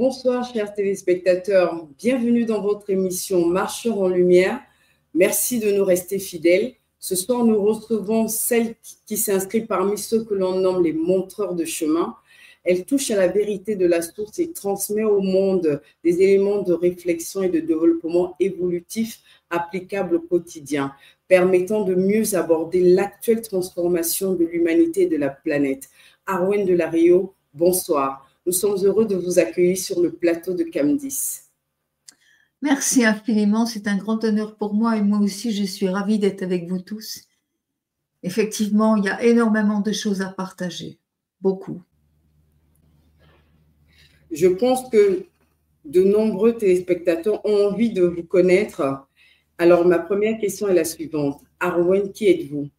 Bonsoir, chers téléspectateurs. Bienvenue dans votre émission Marcheurs en Lumière. Merci de nous rester fidèles. Ce soir, nous recevons celle qui s'inscrit parmi ceux que l'on nomme les montreurs de chemin. Elle touche à la vérité de la source et transmet au monde des éléments de réflexion et de développement évolutif applicables au quotidien, permettant de mieux aborder l'actuelle transformation de l'humanité et de la planète. Arwen Delario, bonsoir. Nous sommes heureux de vous accueillir sur le plateau de CAM10. Merci infiniment, c'est un grand honneur pour moi et moi aussi je suis ravie d'être avec vous tous. Effectivement, il y a énormément de choses à partager, beaucoup. Je pense que de nombreux téléspectateurs ont envie de vous connaître. Alors ma première question est la suivante. Arwen, qui êtes-vous?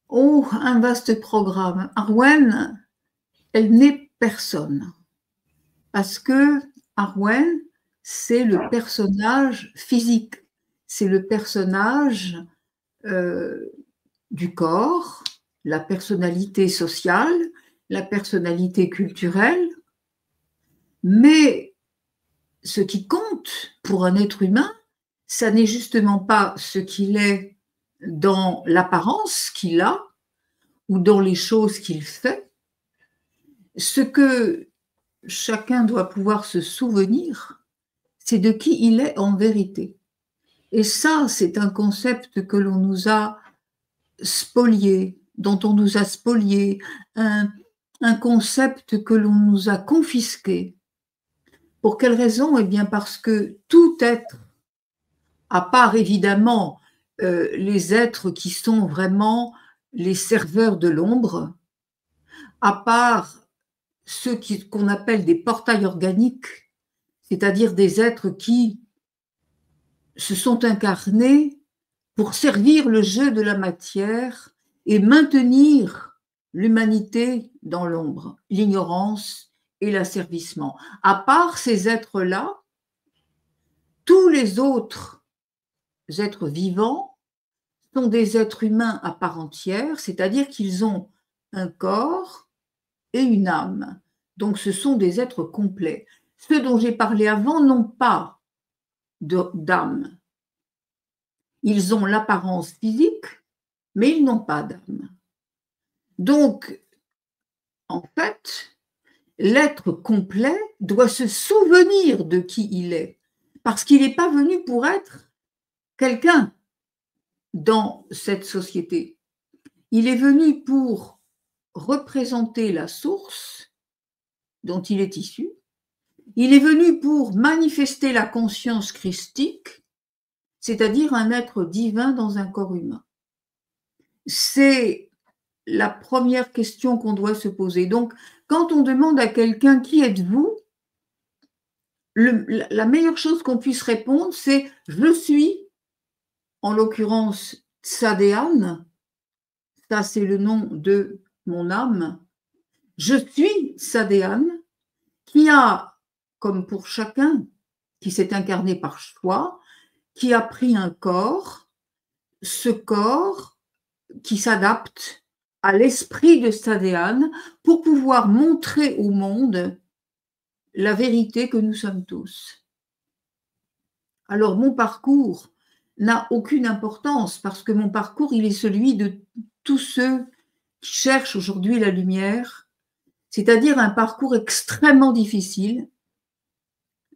Oh, un vaste programme. Arwen, elle n'est personne. Parce que Arwen, c'est le personnage physique, c'est le personnage du corps, la personnalité sociale, la personnalité culturelle, mais ce qui compte pour un être humain, ça n'est justement pas ce qu'il est dans l'apparence qu'il a ou dans les choses qu'il fait. Ce que chacun doit pouvoir se souvenir, c'est de qui il est en vérité. Et ça, c'est un concept que l'on nous a spolié, dont on nous a spolié, un concept que l'on nous a confisqué. Pour quelle raison? Eh bien parce que tout être, à part évidemment les êtres qui sont vraiment les serveurs de l'ombre, à part ceux qu'on appelle des portails organiques, c'est-à-dire des êtres qui se sont incarnés pour servir le jeu de la matière et maintenir l'humanité dans l'ombre, l'ignorance et l'asservissement. À part ces êtres-là, tous les autres êtres vivants sont des êtres humains à part entière, c'est-à-dire qu'ils ont un corps et une âme. Donc ce sont des êtres complets. Ceux dont j'ai parlé avant n'ont pas d'âme. Ils ont l'apparence physique, mais ils n'ont pas d'âme. Donc, en fait, l'être complet doit se souvenir de qui il est, parce qu'il n'est pas venu pour être quelqu'un dans cette société. Il est venu pour représenter la source dont il est issu. Il est venu pour manifester la conscience christique, c'est-à-dire un être divin dans un corps humain. C'est la première question qu'on doit se poser. Donc, quand on demande à quelqu'un qui êtes-vous, la meilleure chose qu'on puisse répondre, c'est je suis, en l'occurrence Tsadéane, ça c'est le nom de mon âme, je suis Tsadéane, qui a, comme pour chacun qui s'est incarné par choix, qui a pris un corps, ce corps qui s'adapte à l'esprit de Tsadéane pour pouvoir montrer au monde la vérité que nous sommes tous. Alors mon parcours n'a aucune importance parce que mon parcours, il est celui de tous ceux qui cherchent aujourd'hui la lumière, c'est-à-dire un parcours extrêmement difficile.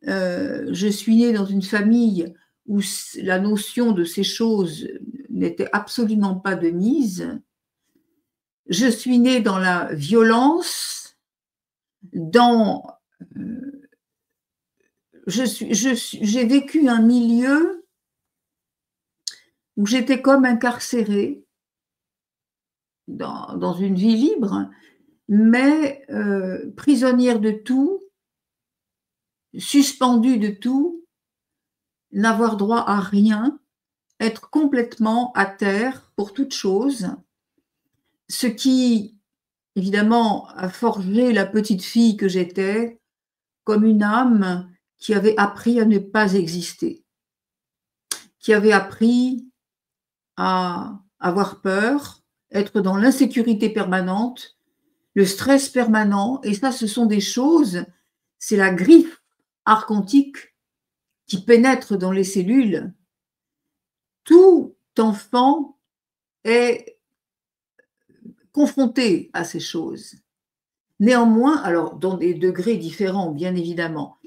Je suis née dans une famille où la notion de ces choses n'était absolument pas de mise. Je suis née dans la violence, j'ai vécu un milieu où j'étais comme incarcérée dans une vie libre, mais prisonnière de tout, suspendue de tout, n'avoir droit à rien, être complètement à terre pour toute chose, ce qui, évidemment, a forgé la petite fille que j'étais comme une âme qui avait appris à ne pas exister, qui avait appris à avoir peur, être dans l'insécurité permanente, le stress permanent, et ça, ce sont des choses, c'est la griffe archontique qui pénètre dans les cellules. Tout enfant est confronté à ces choses. Néanmoins, alors dans des degrés différents, bien évidemment,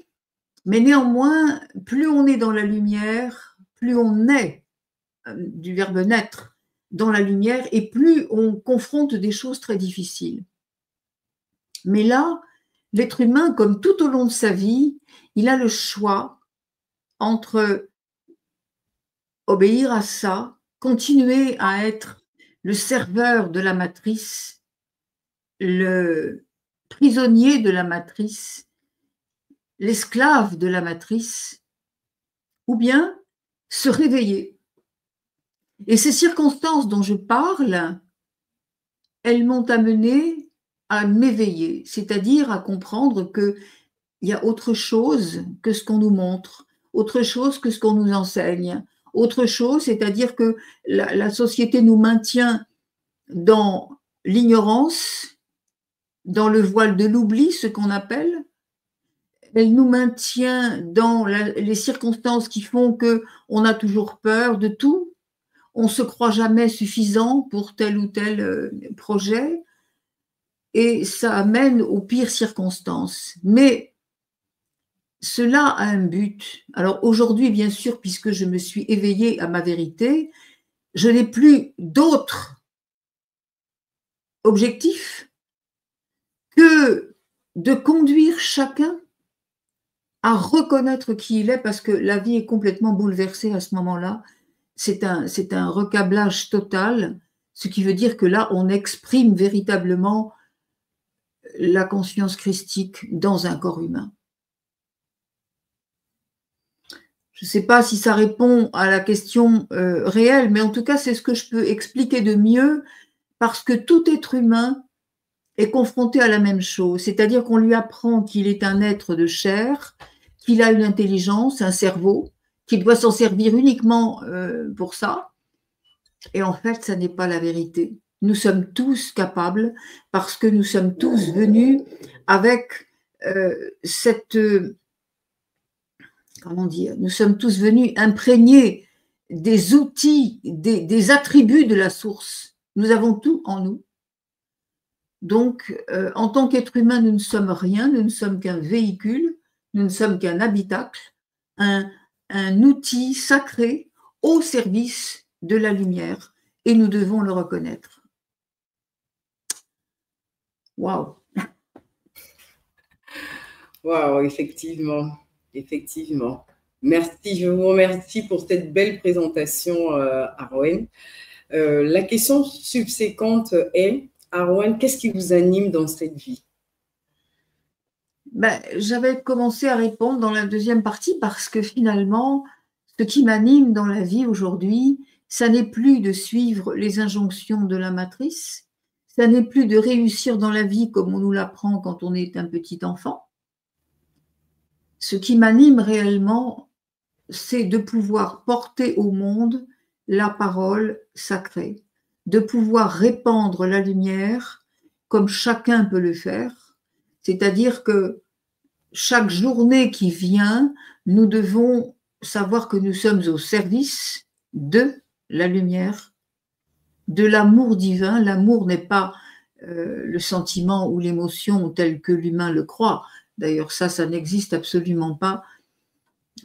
mais néanmoins, plus on est dans la lumière, plus on est, du verbe naître, dans la lumière, et plus on confronte des choses très difficiles. Mais là, l'être humain, comme tout au long de sa vie, il a le choix entre obéir à ça, continuer à être le serveur de la matrice, le prisonnier de la matrice, l'esclave de la matrice, ou bien se réveiller. Et ces circonstances dont je parle, elles m'ont amené à m'éveiller, c'est-à-dire à comprendre qu'il y a autre chose que ce qu'on nous montre, autre chose que ce qu'on nous enseigne, autre chose, c'est-à-dire que la société nous maintient dans l'ignorance, dans le voile de l'oubli, ce qu'on appelle. Elle nous maintient dans les circonstances qui font qu'on a toujours peur de tout. On ne se croit jamais suffisant pour tel ou tel projet. Et ça amène aux pires circonstances. Mais cela a un but. Alors aujourd'hui, bien sûr, puisque je me suis éveillée à ma vérité, je n'ai plus d'autre objectif que de conduire chacun à reconnaître qui il est, parce que la vie est complètement bouleversée à ce moment-là. C'est un recablage total, ce qui veut dire que là, on exprime véritablement la conscience christique dans un corps humain. Je ne sais pas si ça répond à la question réelle, mais en tout cas, c'est ce que je peux expliquer de mieux, parce que tout être humain est confronté à la même chose, c'est-à-dire qu'on lui apprend qu'il est un être de chair, qu'il a une intelligence, un cerveau, qu'il doit s'en servir uniquement pour ça. Et en fait, ça n'est pas la vérité. Nous sommes tous capables, parce que nous sommes tous venus avec comment dire, nous sommes tous venus imprégnés des outils, des attributs de la source. Nous avons tout en nous. Donc, en tant qu'être humain, nous ne sommes rien, nous ne sommes qu'un véhicule, nous ne sommes qu'un habitacle, un outil sacré au service de la lumière, et nous devons le reconnaître. Waouh! Waouh, effectivement, effectivement. Merci, je vous remercie pour cette belle présentation, Arwen. La question subséquente est, Arwen, qu'est-ce qui vous anime dans cette vie? J'avais commencé à répondre dans la deuxième partie, parce que finalement, ce qui m'anime dans la vie aujourd'hui, ça n'est plus de suivre les injonctions de la matrice, ça n'est plus de réussir dans la vie comme on nous l'apprend quand on est un petit enfant. Ce qui m'anime réellement, c'est de pouvoir porter au monde la parole sacrée, de pouvoir répandre la lumière comme chacun peut le faire, c'est-à-dire que chaque journée qui vient, nous devons savoir que nous sommes au service de la lumière, de l'amour divin. L'amour n'est pas le sentiment ou l'émotion tel que l'humain le croit. D'ailleurs, ça n'existe absolument pas.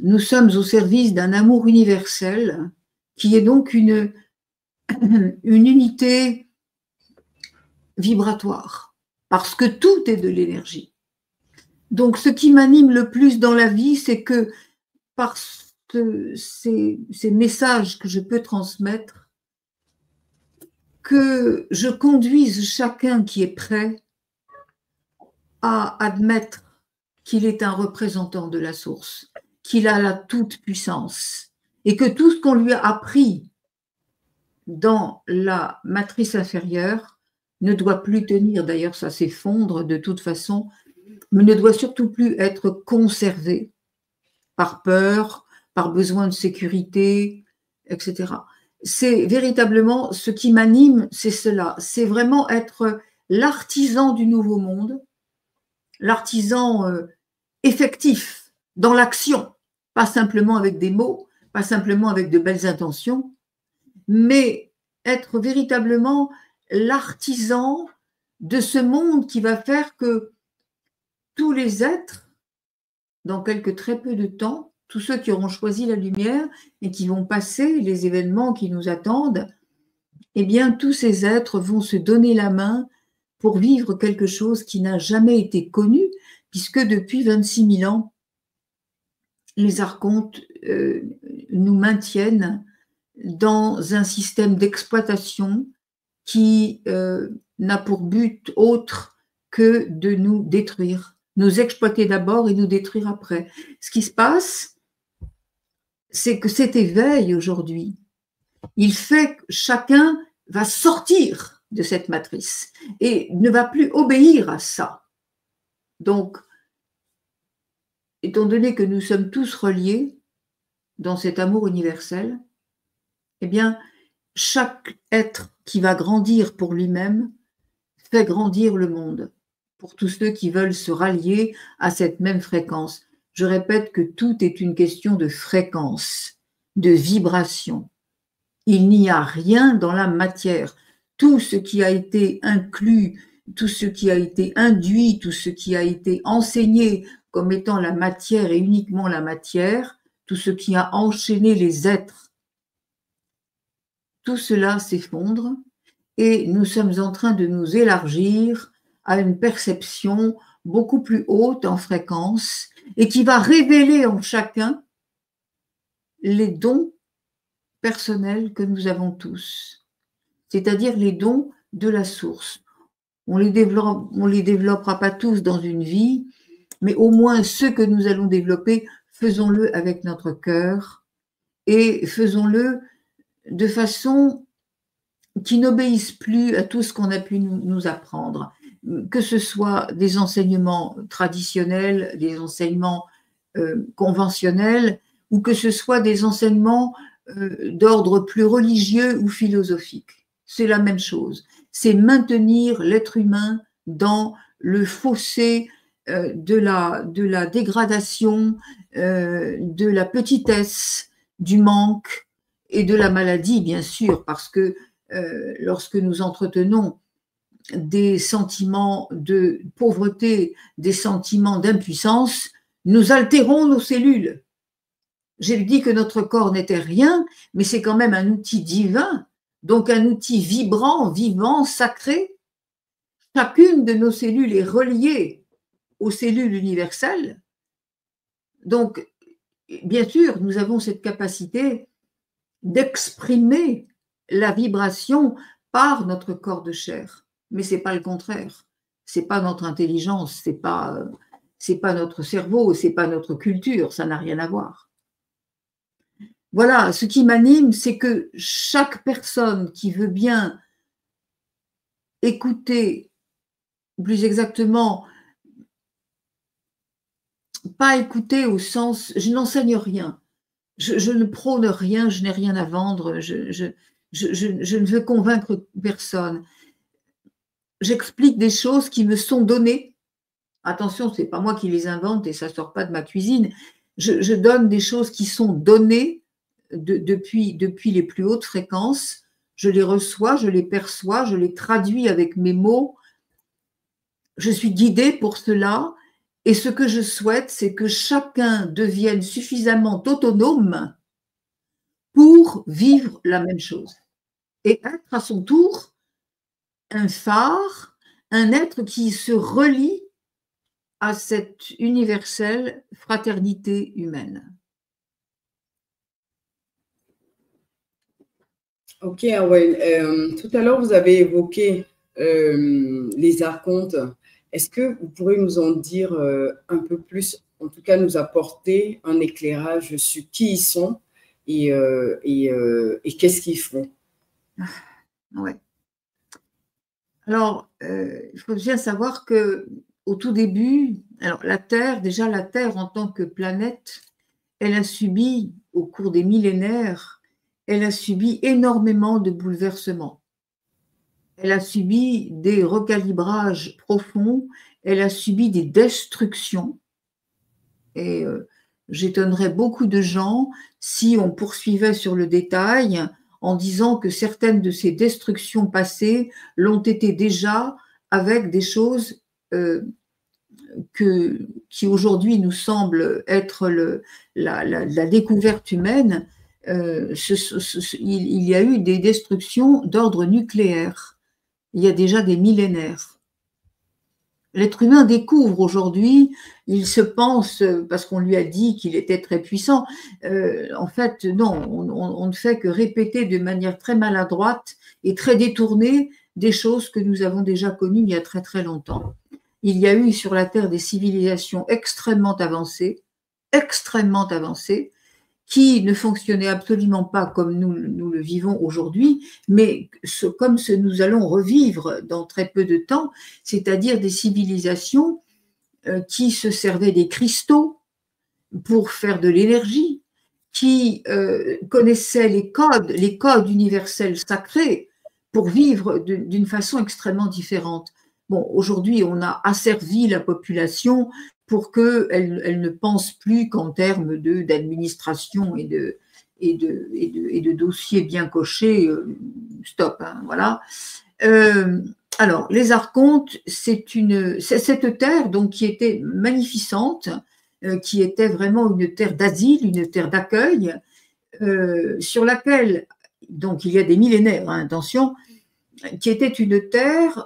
Nous sommes au service d'un amour universel qui est donc une unité vibratoire, parce que tout est de l'énergie. Donc, ce qui m'anime le plus dans la vie, c'est que par ces messages que je peux transmettre, que je conduise chacun qui est prêt à admettre qu'il est un représentant de la source, qu'il a la toute-puissance, et que tout ce qu'on lui a appris dans la matrice inférieure ne doit plus tenir, d'ailleurs ça s'effondre de toute façon, mais ne doit surtout plus être conservé par peur, par besoin de sécurité, etc. C'est véritablement ce qui m'anime, c'est cela, c'est vraiment être l'artisan du nouveau monde, l'artisan effectif dans l'action, pas simplement avec des mots, pas simplement avec de belles intentions, mais être véritablement l'artisan de ce monde qui va faire que tous les êtres, dans très peu de temps, tous ceux qui auront choisi la lumière et qui vont passer les événements qui nous attendent, eh bien, tous ces êtres vont se donner la main pour vivre quelque chose qui n'a jamais été connu, puisque depuis 26 000 ans, les archontes nous maintiennent dans un système d'exploitation qui n'a pour but autre que de nous détruire, nous exploiter d'abord et nous détruire après. Ce qui se passe, c'est que cet éveil aujourd'hui, il fait que chacun va sortir de cette matrice et ne va plus obéir à ça. Donc, étant donné que nous sommes tous reliés dans cet amour universel, eh bien, chaque être qui va grandir pour lui-même fait grandir le monde, pour tous ceux qui veulent se rallier à cette même fréquence. Je répète que tout est une question de fréquence, de vibration. Il n'y a rien dans la matière. Tout ce qui a été inclus, tout ce qui a été induit, tout ce qui a été enseigné comme étant la matière et uniquement la matière, tout ce qui a enchaîné les êtres, tout cela s'effondre et nous sommes en train de nous élargir à une perception beaucoup plus haute en fréquence et qui va révéler en chacun les dons personnels que nous avons tous, c'est-à-dire les dons de la source. On les développera pas tous dans une vie, mais au moins ceux que nous allons développer, faisons-le avec notre cœur et faisons-le de façon qui n'obéissent plus à tout ce qu'on a pu nous apprendre, que ce soit des enseignements traditionnels, des enseignements conventionnels, ou que ce soit des enseignements d'ordre plus religieux ou philosophique. C'est la même chose. C'est maintenir l'être humain dans le fossé de la dégradation, de la petitesse, du manque et de la maladie, bien sûr, parce que lorsque nous entretenons des sentiments de pauvreté, des sentiments d'impuissance, nous altérons nos cellules. J'ai dit que notre corps n'était rien, mais c'est quand même un outil divin, donc un outil vibrant, vivant, sacré. Chacune de nos cellules est reliée aux cellules universelles. Donc, bien sûr, nous avons cette capacité d'exprimer la vibration par notre corps de chair, mais c'est pas le contraire. C'est pas notre intelligence, c'est pas notre cerveau, c'est pas notre culture, ça n'a rien à voir. Voilà, ce qui m'anime, c'est que chaque personne qui veut bien écouter, plus exactement, pas écouter au sens, je n'enseigne rien, je ne prône rien, je n'ai rien à vendre, je ne veux convaincre personne. J'explique des choses qui me sont données. Attention, ce n'est pas moi qui les invente et ça ne sort pas de ma cuisine. Je donne des choses qui sont données depuis les plus hautes fréquences. Je les reçois, je les perçois, je les traduis avec mes mots. Je suis guidée pour cela. Et ce que je souhaite, c'est que chacun devienne suffisamment autonome pour vivre la même chose. Et être à son tour un phare, un être qui se relie à cette universelle fraternité humaine. Ok, Arwen. Tout à l'heure, vous avez évoqué les archontes. Est-ce que vous pourrez nous en dire un peu plus, en tout cas nous apporter un éclairage sur qui ils sont et qu'est-ce qu'ils font? Ouais. Alors, il faut bien savoir qu'au tout début, alors la Terre en tant que planète, elle a subi, au cours des millénaires, elle a subi énormément de bouleversements. elle a subi des recalibrages profonds, elle a subi des destructions. Et j'étonnerais beaucoup de gens si on poursuivait sur le détail en disant que certaines de ces destructions passées l'ont été déjà avec des choses qui aujourd'hui nous semblent être la découverte humaine. Il y a eu des destructions d'ordre nucléaire il y a déjà des millénaires. L'être humain découvre aujourd'hui, il se pense, parce qu'on lui a dit qu'il était très puissant, en fait, non, on ne fait que répéter de manière très maladroite et très détournée des choses que nous avons déjà connues il y a très très longtemps. Il y a eu sur la Terre des civilisations extrêmement avancées, qui ne fonctionnaient absolument pas comme nous le vivons aujourd'hui, mais comme nous allons revivre dans très peu de temps, c'est-à-dire des civilisations qui se servaient des cristaux pour faire de l'énergie, qui connaissaient les codes universels sacrés pour vivre d'une façon extrêmement différente. Bon, aujourd'hui, on a asservi la population pour qu'elle ne pense plus qu'en termes d'administration et de dossiers bien cochés. Stop, hein, voilà. Alors, les archontes, c'est cette terre donc, qui était magnificente, qui était vraiment une terre d'asile, une terre d'accueil, sur laquelle, donc il y a des millénaires, hein, attention, qui était une terre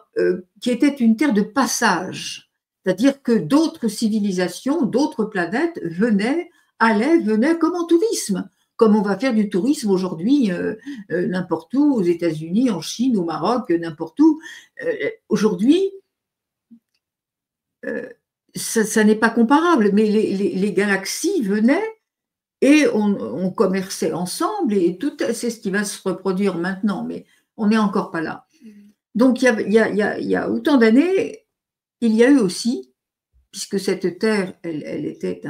de passage. C'est-à-dire que d'autres civilisations, d'autres planètes venaient comme en tourisme, comme on va faire du tourisme aujourd'hui n'importe où, aux États-Unis, en Chine, au Maroc, n'importe où. Aujourd'hui, ça n'est pas comparable, mais les galaxies venaient et on commerçait ensemble et tout, c'est ce qui va se reproduire maintenant, mais on n'est encore pas là. Donc, il y a autant d'années, il y a eu aussi, puisque cette terre, elle était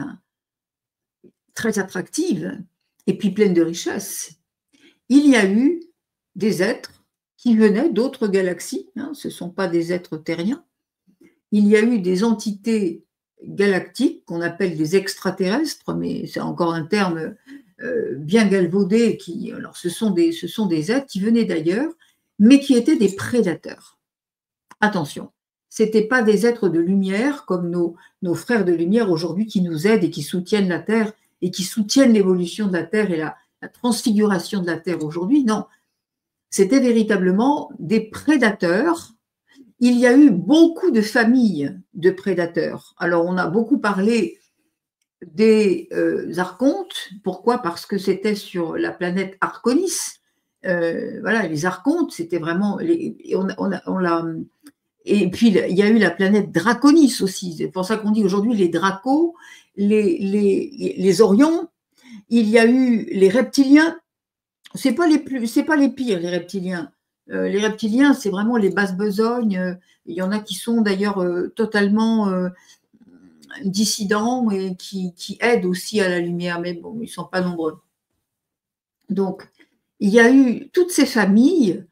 très attractive et puis pleine de richesses, il y a eu des êtres qui venaient d'autres galaxies, hein, ce ne sont pas des êtres terriens, il y a eu des entités galactiques qu'on appelle des extraterrestres, mais c'est encore un terme bien galvaudé, alors ce sont des êtres qui venaient d'ailleurs, mais qui étaient des prédateurs. Attention, ce n'étaient pas des êtres de lumière comme nos frères de lumière aujourd'hui qui nous aident et qui soutiennent la Terre et qui soutiennent l'évolution de la Terre et la transfiguration de la Terre aujourd'hui. Non, c'était véritablement des prédateurs. Il y a eu beaucoup de familles de prédateurs. Alors, on a beaucoup parlé des archontes. Pourquoi? Parce que c'était sur la planète Arconis. Voilà, les archontes, c'était vraiment… et puis, il y a eu la planète Draconis aussi. C'est pour ça qu'on dit aujourd'hui les dracos, les orions. Il y a eu les reptiliens. C'est pas les pires, les reptiliens. Les reptiliens, c'est vraiment les basses besognes. Il y en a qui sont d'ailleurs totalement dissidents et qui aident aussi à la lumière, mais bon, ils ne sont pas nombreux. Donc, il y a eu toutes ces familles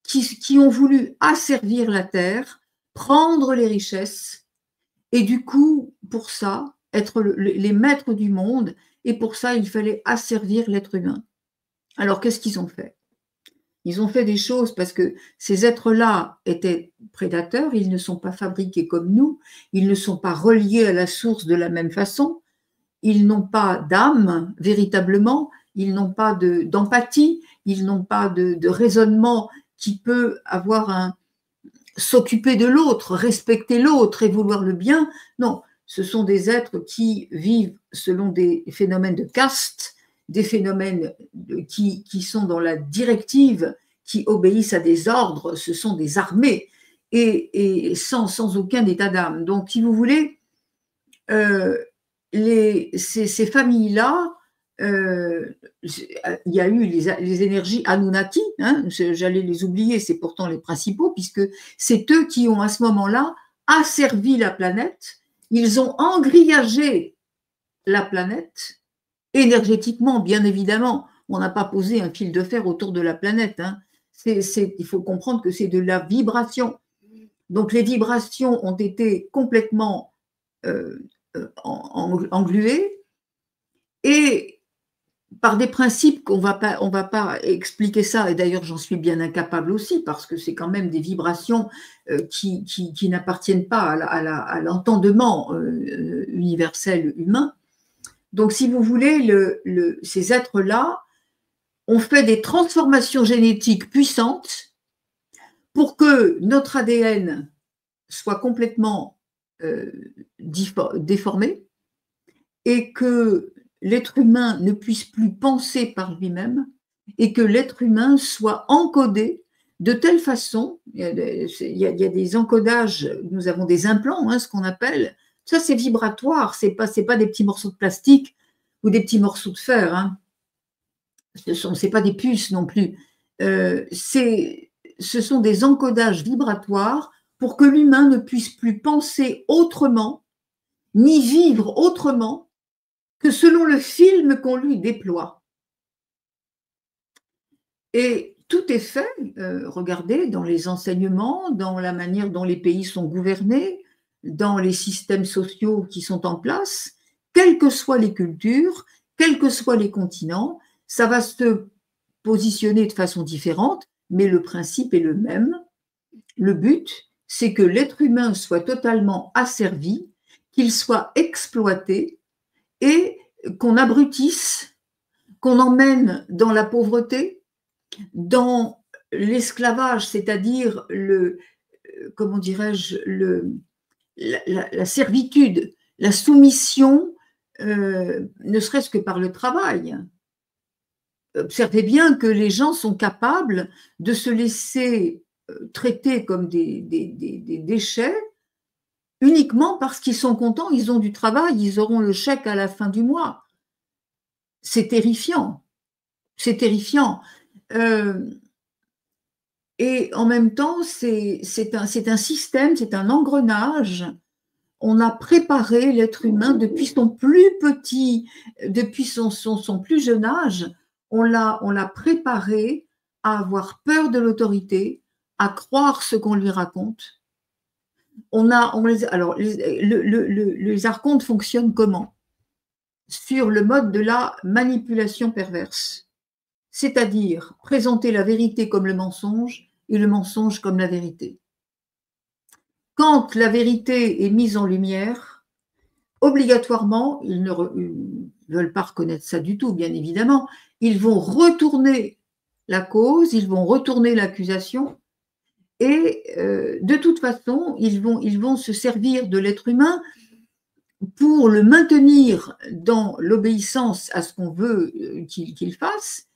qui ont voulu asservir la terre, prendre les richesses, et du coup, pour ça, être les maîtres du monde, et pour ça, il fallait asservir l'être humain. Alors, qu'est-ce qu'ils ont fait? Ils ont fait des choses parce que ces êtres-là étaient prédateurs, ils ne sont pas fabriqués comme nous, ils ne sont pas reliés à la source de la même façon, ils n'ont pas d'âme véritablement, ils n'ont pas d'empathie, ils n'ont pas de raisonnement qui peut avoir s'occuper de l'autre, respecter l'autre et vouloir le bien. Non, ce sont des êtres qui vivent selon des phénomènes de caste, des phénomènes qui sont dans la directive, qui obéissent à des ordres, ce sont des armées, et sans aucun état d'âme. Donc, si vous voulez, ces familles-là, il y a eu les énergies Anunnaki, hein, j'allais les oublier, c'est pourtant les principaux, puisque c'est eux qui ont à ce moment-là asservi la planète, ils ont engrillagé la planète, énergétiquement, bien évidemment, on n'a pas posé un fil de fer autour de la planète, hein. Il faut comprendre que c'est de la vibration. Donc les vibrations ont été complètement engluées et par des principes qu'on va pas expliquer ça, et d'ailleurs j'en suis bien incapable aussi, parce que c'est quand même des vibrations qui n'appartiennent pas à l'entendement universel humain. Donc si vous voulez, ces êtres-là ont fait des transformations génétiques puissantes pour que notre ADN soit complètement déformé et que l'être humain ne puisse plus penser par lui-même et que l'être humain soit encodé de telle façon, il y a des encodages, nous avons des implants, ce qu'on appelle, ça c'est vibratoire, c'est pas des petits morceaux de plastique ou des petits morceaux de fer, c'est pas des puces non plus, ce sont des encodages vibratoires pour que l'humain ne puisse plus penser autrement, ni vivre autrement que selon le film qu'on lui déploie. Et tout est fait, regardez, dans les enseignements, dans la manière dont les pays sont gouvernés, dans les systèmes sociaux qui sont en place, quelles que soient les cultures, quels que soient les continents, ça va se positionner de façon différente, mais le principe est le même. Le but, c'est que l'être humain soit totalement asservi, qu'il soit exploité, et qu'on abrutisse, qu'on emmène dans la pauvreté, dans l'esclavage, c'est-à-dire comment dirais-je, la servitude, la soumission, ne serait-ce que par le travail. Observez bien que les gens sont capables de se laisser traiter comme des déchets uniquement parce qu'ils sont contents, ils ont du travail, ils auront le chèque à la fin du mois. C'est terrifiant. C'est terrifiant. Et en même temps, c'est un système, c'est un engrenage. On a préparé l'être humain depuis son plus petit, depuis son plus jeune âge, on l'a préparé à avoir peur de l'autorité, à croire ce qu'on lui raconte. Les archontes fonctionnent comment? Sur le mode de la manipulation perverse, c'est-à-dire présenter la vérité comme le mensonge et le mensonge comme la vérité. Quand la vérité est mise en lumière, obligatoirement, ils ne veulent pas reconnaître ça du tout, bien évidemment, ils vont retourner la cause, ils vont retourner l'accusation. Et de toute façon, ils vont se servir de l'être humain pour le maintenir dans l'obéissance à ce qu'on veut qu'il fasse.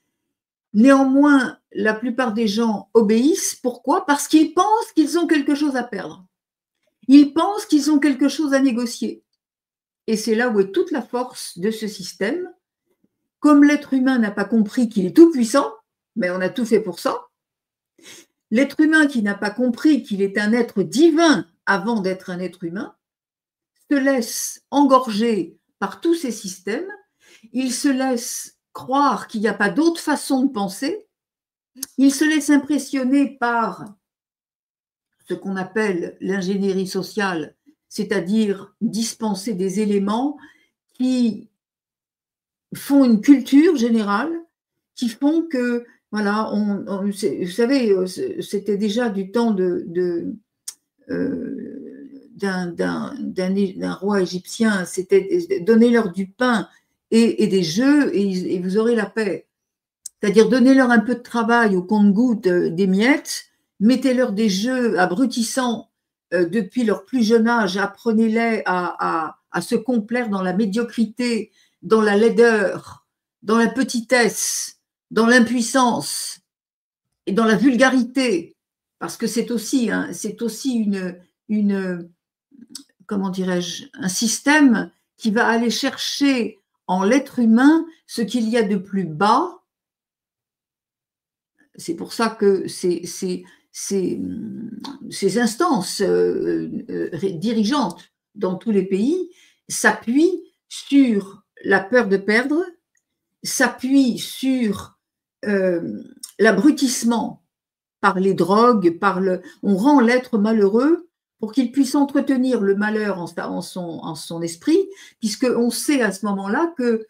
Néanmoins, la plupart des gens obéissent. Pourquoi? Parce qu'ils pensent qu'ils ont quelque chose à perdre. Ils pensent qu'ils ont quelque chose à négocier. Et c'est là où est toute la force de ce système. Comme l'être humain n'a pas compris qu'il est tout puissant, mais on a tout fait pour ça, l'être humain qui n'a pas compris qu'il est un être divin avant d'être un être humain, se laisse engorger par tous ces systèmes, il se laisse croire qu'il n'y a pas d'autre façon de penser, il se laisse impressionner par ce qu'on appelle l'ingénierie sociale, c'est-à-dire dispenser des éléments qui font une culture générale, qui font que voilà, vous savez, c'était déjà du temps d'un roi égyptien, c'était donnez-leur du pain et des jeux et vous aurez la paix. C'est-à-dire donnez-leur un peu de travail au compte-gouttes des miettes, mettez-leur des jeux abrutissants depuis leur plus jeune âge, apprenez-les à se complaire dans la médiocrité, dans la laideur, dans la petitesse, dans l'impuissance et dans la vulgarité, parce que c'est aussi comment dirais-je, un système qui va aller chercher en l'être humain ce qu'il y a de plus bas. C'est pour ça que ces instances dirigeantes dans tous les pays s'appuient sur la peur de perdre, s'appuient sur l'abrutissement par les drogues, on rend l'être malheureux pour qu'il puisse entretenir le malheur en son esprit, puisqu'on sait à ce moment-là que,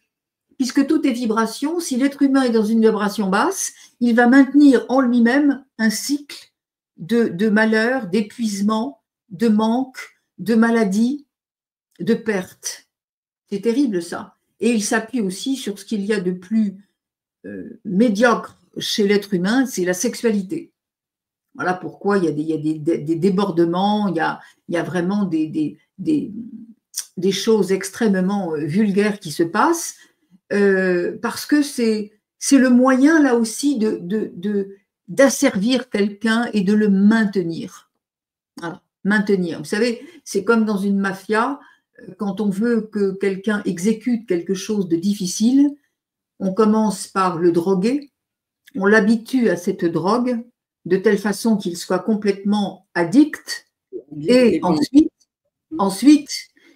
puisque tout est vibration, si l'être humain est dans une vibration basse, il va maintenir en lui-même un cycle de malheur, d'épuisement, de manque, de maladie, de perte. C'est terrible ça. Et il s'appuie aussi sur ce qu'il y a de plus médiocre chez l'être humain, c'est la sexualité. Voilà pourquoi il y a des débordements, il y a vraiment des choses extrêmement vulgaires qui se passent, parce que c'est le moyen là aussi d'asservir quelqu'un et de le maintenir. Voilà, maintenir. Vous savez, c'est comme dans une mafia, quand on veut que quelqu'un exécute quelque chose de difficile, on commence par le droguer, on l'habitue à cette drogue de telle façon qu'il soit complètement addict, et ensuite,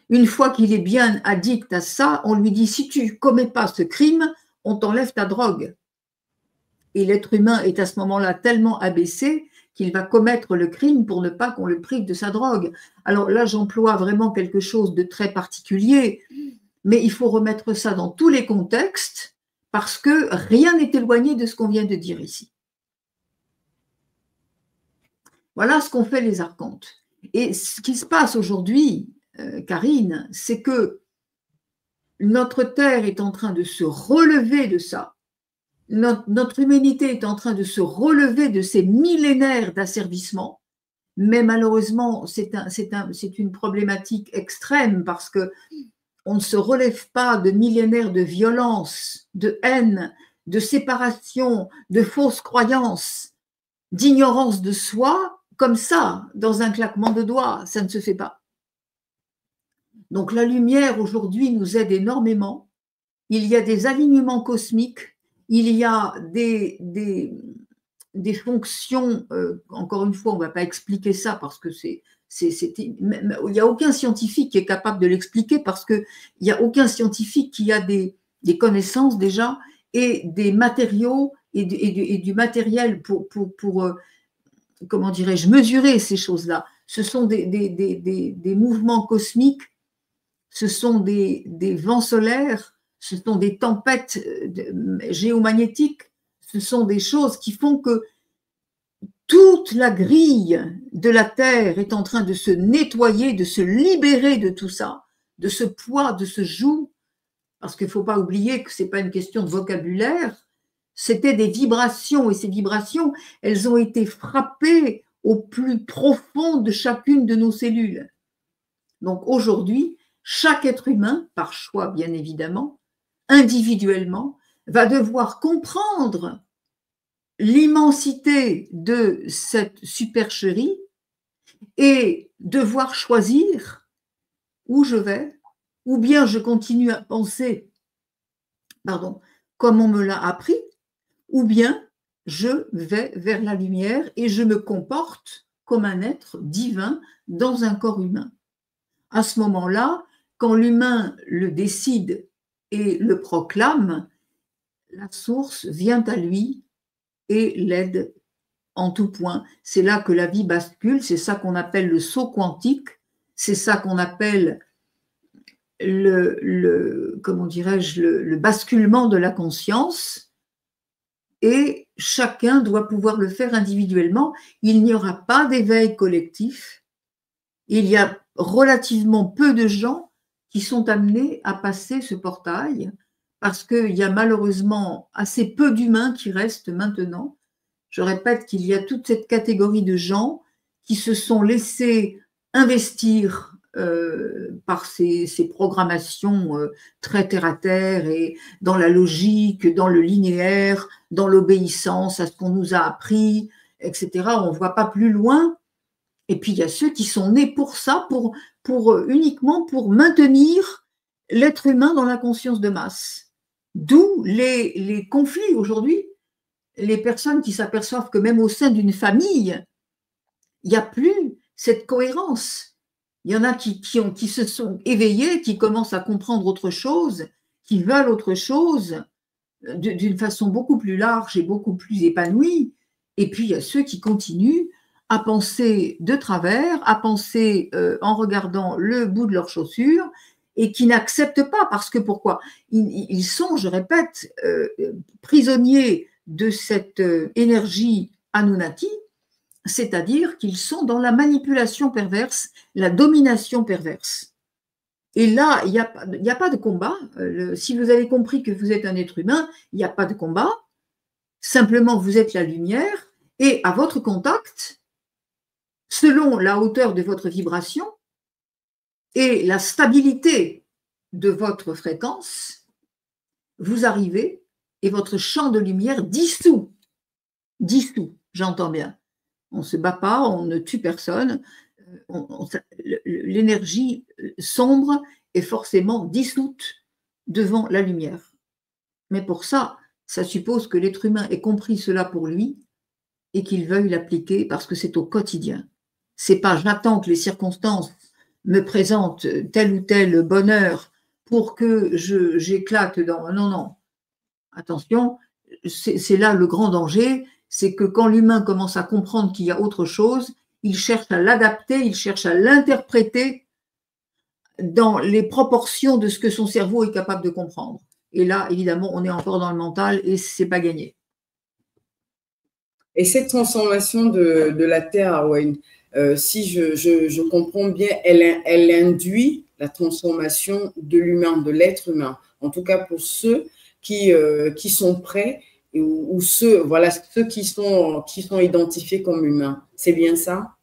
une fois qu'il est bien addict à ça, on lui dit, si tu ne commets pas ce crime, on t'enlève ta drogue. Et l'être humain est à ce moment-là tellement abaissé qu'il va commettre le crime pour ne pas qu'on le prive de sa drogue. Alors là, j'emploie vraiment quelque chose de très particulier, mais il faut remettre ça dans tous les contextes, parce que rien n'est éloigné de ce qu'on vient de dire ici. Voilà ce qu'ont fait les archontes. Et ce qui se passe aujourd'hui, Karine, c'est que notre Terre est en train de se relever de ça. Notre humanité est en train de se relever de ces millénaires d'asservissement, mais malheureusement, c'est une problématique extrême parce que on ne se relève pas de millénaires de violence, de haine, de séparation, de fausses croyances, d'ignorance de soi, comme ça, dans un claquement de doigts, ça ne se fait pas. Donc la lumière aujourd'hui nous aide énormément. Il y a des alignements cosmiques, il y a des fonctions, encore une fois, on ne va pas expliquer ça parce que il n'y a aucun scientifique qui est capable de l'expliquer parce qu'il n'y a aucun scientifique qui a des connaissances déjà et des matériaux et du matériel pour comment dirais-je, mesurer ces choses-là. Ce sont des mouvements cosmiques, ce sont des vents solaires, ce sont des tempêtes géomagnétiques, ce sont des choses qui font que toute la grille de la Terre est en train de se nettoyer, de se libérer de tout ça, de ce poids, de ce joug, parce qu'il ne faut pas oublier que ce n'est pas une question de vocabulaire, c'était des vibrations, et ces vibrations, elles ont été frappées au plus profond de chacune de nos cellules. Donc aujourd'hui, chaque être humain, par choix bien évidemment, individuellement, va devoir comprendre l'immensité de cette supercherie et devoir choisir où je vais, ou bien je continue à penser, comme on me l'a appris, ou bien je vais vers la lumière et je me comporte comme un être divin dans un corps humain. À ce moment-là, quand l'humain le décide et le proclame, la source vient à lui et l'aide en tout point. C'est là que la vie bascule, c'est ça qu'on appelle le saut quantique, c'est ça qu'on appelle comment dirais-je, le basculement de la conscience, et chacun doit pouvoir le faire individuellement. Il n'y aura pas d'éveil collectif. Il y a relativement peu de gens qui sont amenés à passer ce portail parce qu'il y a malheureusement assez peu d'humains qui restent maintenant. Je répète qu'il y a toute cette catégorie de gens qui se sont laissés investir par ces programmations très terre-à-terre et dans la logique, dans le linéaire, dans l'obéissance à ce qu'on nous a appris, etc. On ne voit pas plus loin. Et puis, il y a ceux qui sont nés pour ça, uniquement pour maintenir l'être humain dans la conscience de masse. D'où les conflits aujourd'hui. Les personnes qui s'aperçoivent que même au sein d'une famille, il n'y a plus cette cohérence. Il y en a qui se sont éveillés, qui commencent à comprendre autre chose, qui veulent autre chose d'une façon beaucoup plus large et beaucoup plus épanouie. Et puis, il y a ceux qui continuent à penser de travers, à penser en regardant le bout de leurs chaussures et qui n'acceptent pas parce que pourquoi? Ils sont, je répète, prisonniers de cette énergie Anunnaki, c'est-à-dire qu'ils sont dans la manipulation perverse, la domination perverse. Et là, il n'y a pas de combat. Si vous avez compris que vous êtes un être humain, il n'y a pas de combat. Simplement, vous êtes la lumière et à votre contact, selon la hauteur de votre vibration et la stabilité de votre fréquence, vous arrivez et votre champ de lumière dissout, j'entends bien. On ne se bat pas, on ne tue personne. L'énergie sombre est forcément dissoute devant la lumière. Mais pour ça, ça suppose que l'être humain ait compris cela pour lui et qu'il veuille l'appliquer parce que c'est au quotidien. C'est pas j'attends que les circonstances me présentent tel ou tel bonheur pour que j'éclate dans… Non, non. Attention, c'est là le grand danger, c'est que quand l'humain commence à comprendre qu'il y a autre chose, il cherche à l'adapter, il cherche à l'interpréter dans les proportions de ce que son cerveau est capable de comprendre. Et là, évidemment, on est encore dans le mental et c'est pas gagné. Et cette transformation de la Terre, Arwen, si je comprends bien, elle induit la transformation de l'humain, de l'être humain. En tout cas, pour ceux qui sont prêts ou ceux qui sont identifiés comme humains. C'est bien ça?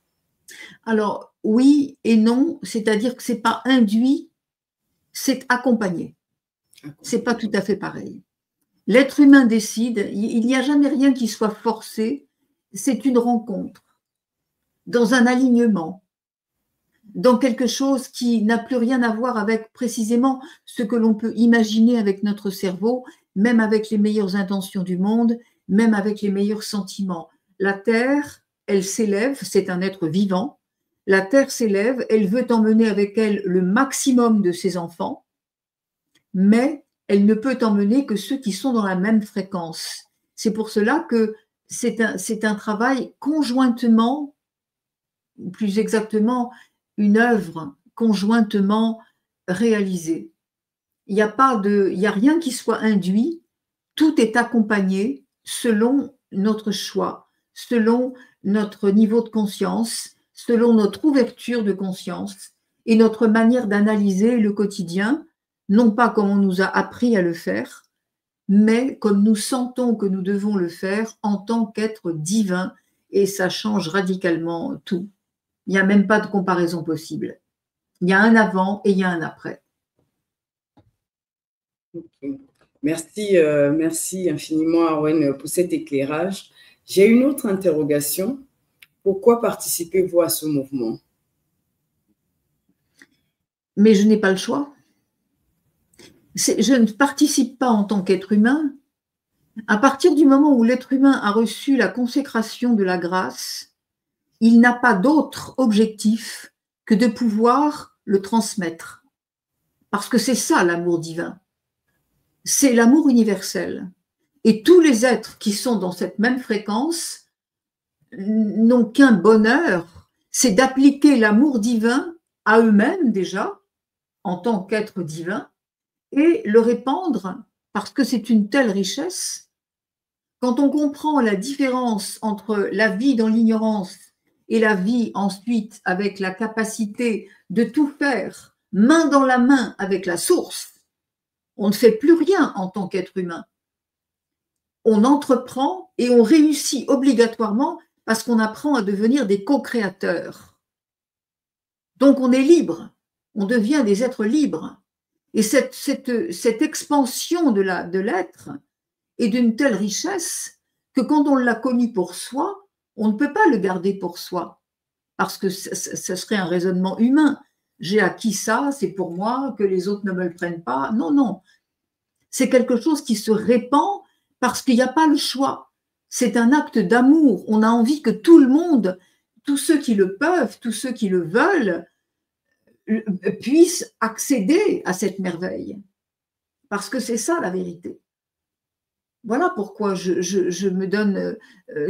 Alors, oui et non, c'est-à-dire que ce n'est pas induit, c'est accompagné. Ce n'est pas tout à fait pareil. L'être humain décide, il n'y a jamais rien qui soit forcé, c'est une rencontre, dans un alignement, dans quelque chose qui n'a plus rien à voir avec précisément ce que l'on peut imaginer avec notre cerveau, même avec les meilleures intentions du monde, même avec les meilleurs sentiments. La Terre, elle s'élève, c'est un être vivant, la Terre s'élève, elle veut emmener avec elle le maximum de ses enfants, mais elle ne peut emmener que ceux qui sont dans la même fréquence. C'est pour cela que c'est un travail conjointement, plus exactement, une œuvre conjointement réalisée. Il n'y a rien qui soit induit, tout est accompagné selon notre choix, selon notre niveau de conscience, selon notre ouverture de conscience et notre manière d'analyser le quotidien, non pas comme on nous a appris à le faire, mais comme nous sentons que nous devons le faire en tant qu'être divin, et ça change radicalement tout. Il n'y a même pas de comparaison possible. Il y a un avant et il y a un après. Okay. Merci infiniment, Arwen, pour cet éclairage. J'ai une autre interrogation. Pourquoi participez-vous à ce mouvement? Mais je n'ai pas le choix. Je ne participe pas en tant qu'être humain. À partir du moment où l'être humain a reçu la consécration de la grâce, il n'a pas d'autre objectif que de pouvoir le transmettre. Parce que c'est ça l'amour divin. C'est l'amour universel. Et tous les êtres qui sont dans cette même fréquence n'ont qu'un bonheur, c'est d'appliquer l'amour divin à eux-mêmes déjà, en tant qu'êtres divins, et le répandre parce que c'est une telle richesse. Quand on comprend la différence entre la vie dans l'ignorance et la vie ensuite avec la capacité de tout faire main dans la main avec la source, on ne fait plus rien en tant qu'être humain. On entreprend et on réussit obligatoirement parce qu'on apprend à devenir des co-créateurs. Donc on est libre, on devient des êtres libres. Et cette expansion de l'être est d'une telle richesse que quand on l'a connu pour soi, on ne peut pas le garder pour soi, parce que ce serait un raisonnement humain. J'ai acquis ça, c'est pour moi, que les autres ne me le prennent pas. Non, non. C'est quelque chose qui se répand parce qu'il n'y a pas le choix. C'est un acte d'amour. On a envie que tout le monde, tous ceux qui le peuvent, tous ceux qui le veulent, puissent accéder à cette merveille. Parce que c'est ça la vérité. voilà pourquoi je me donne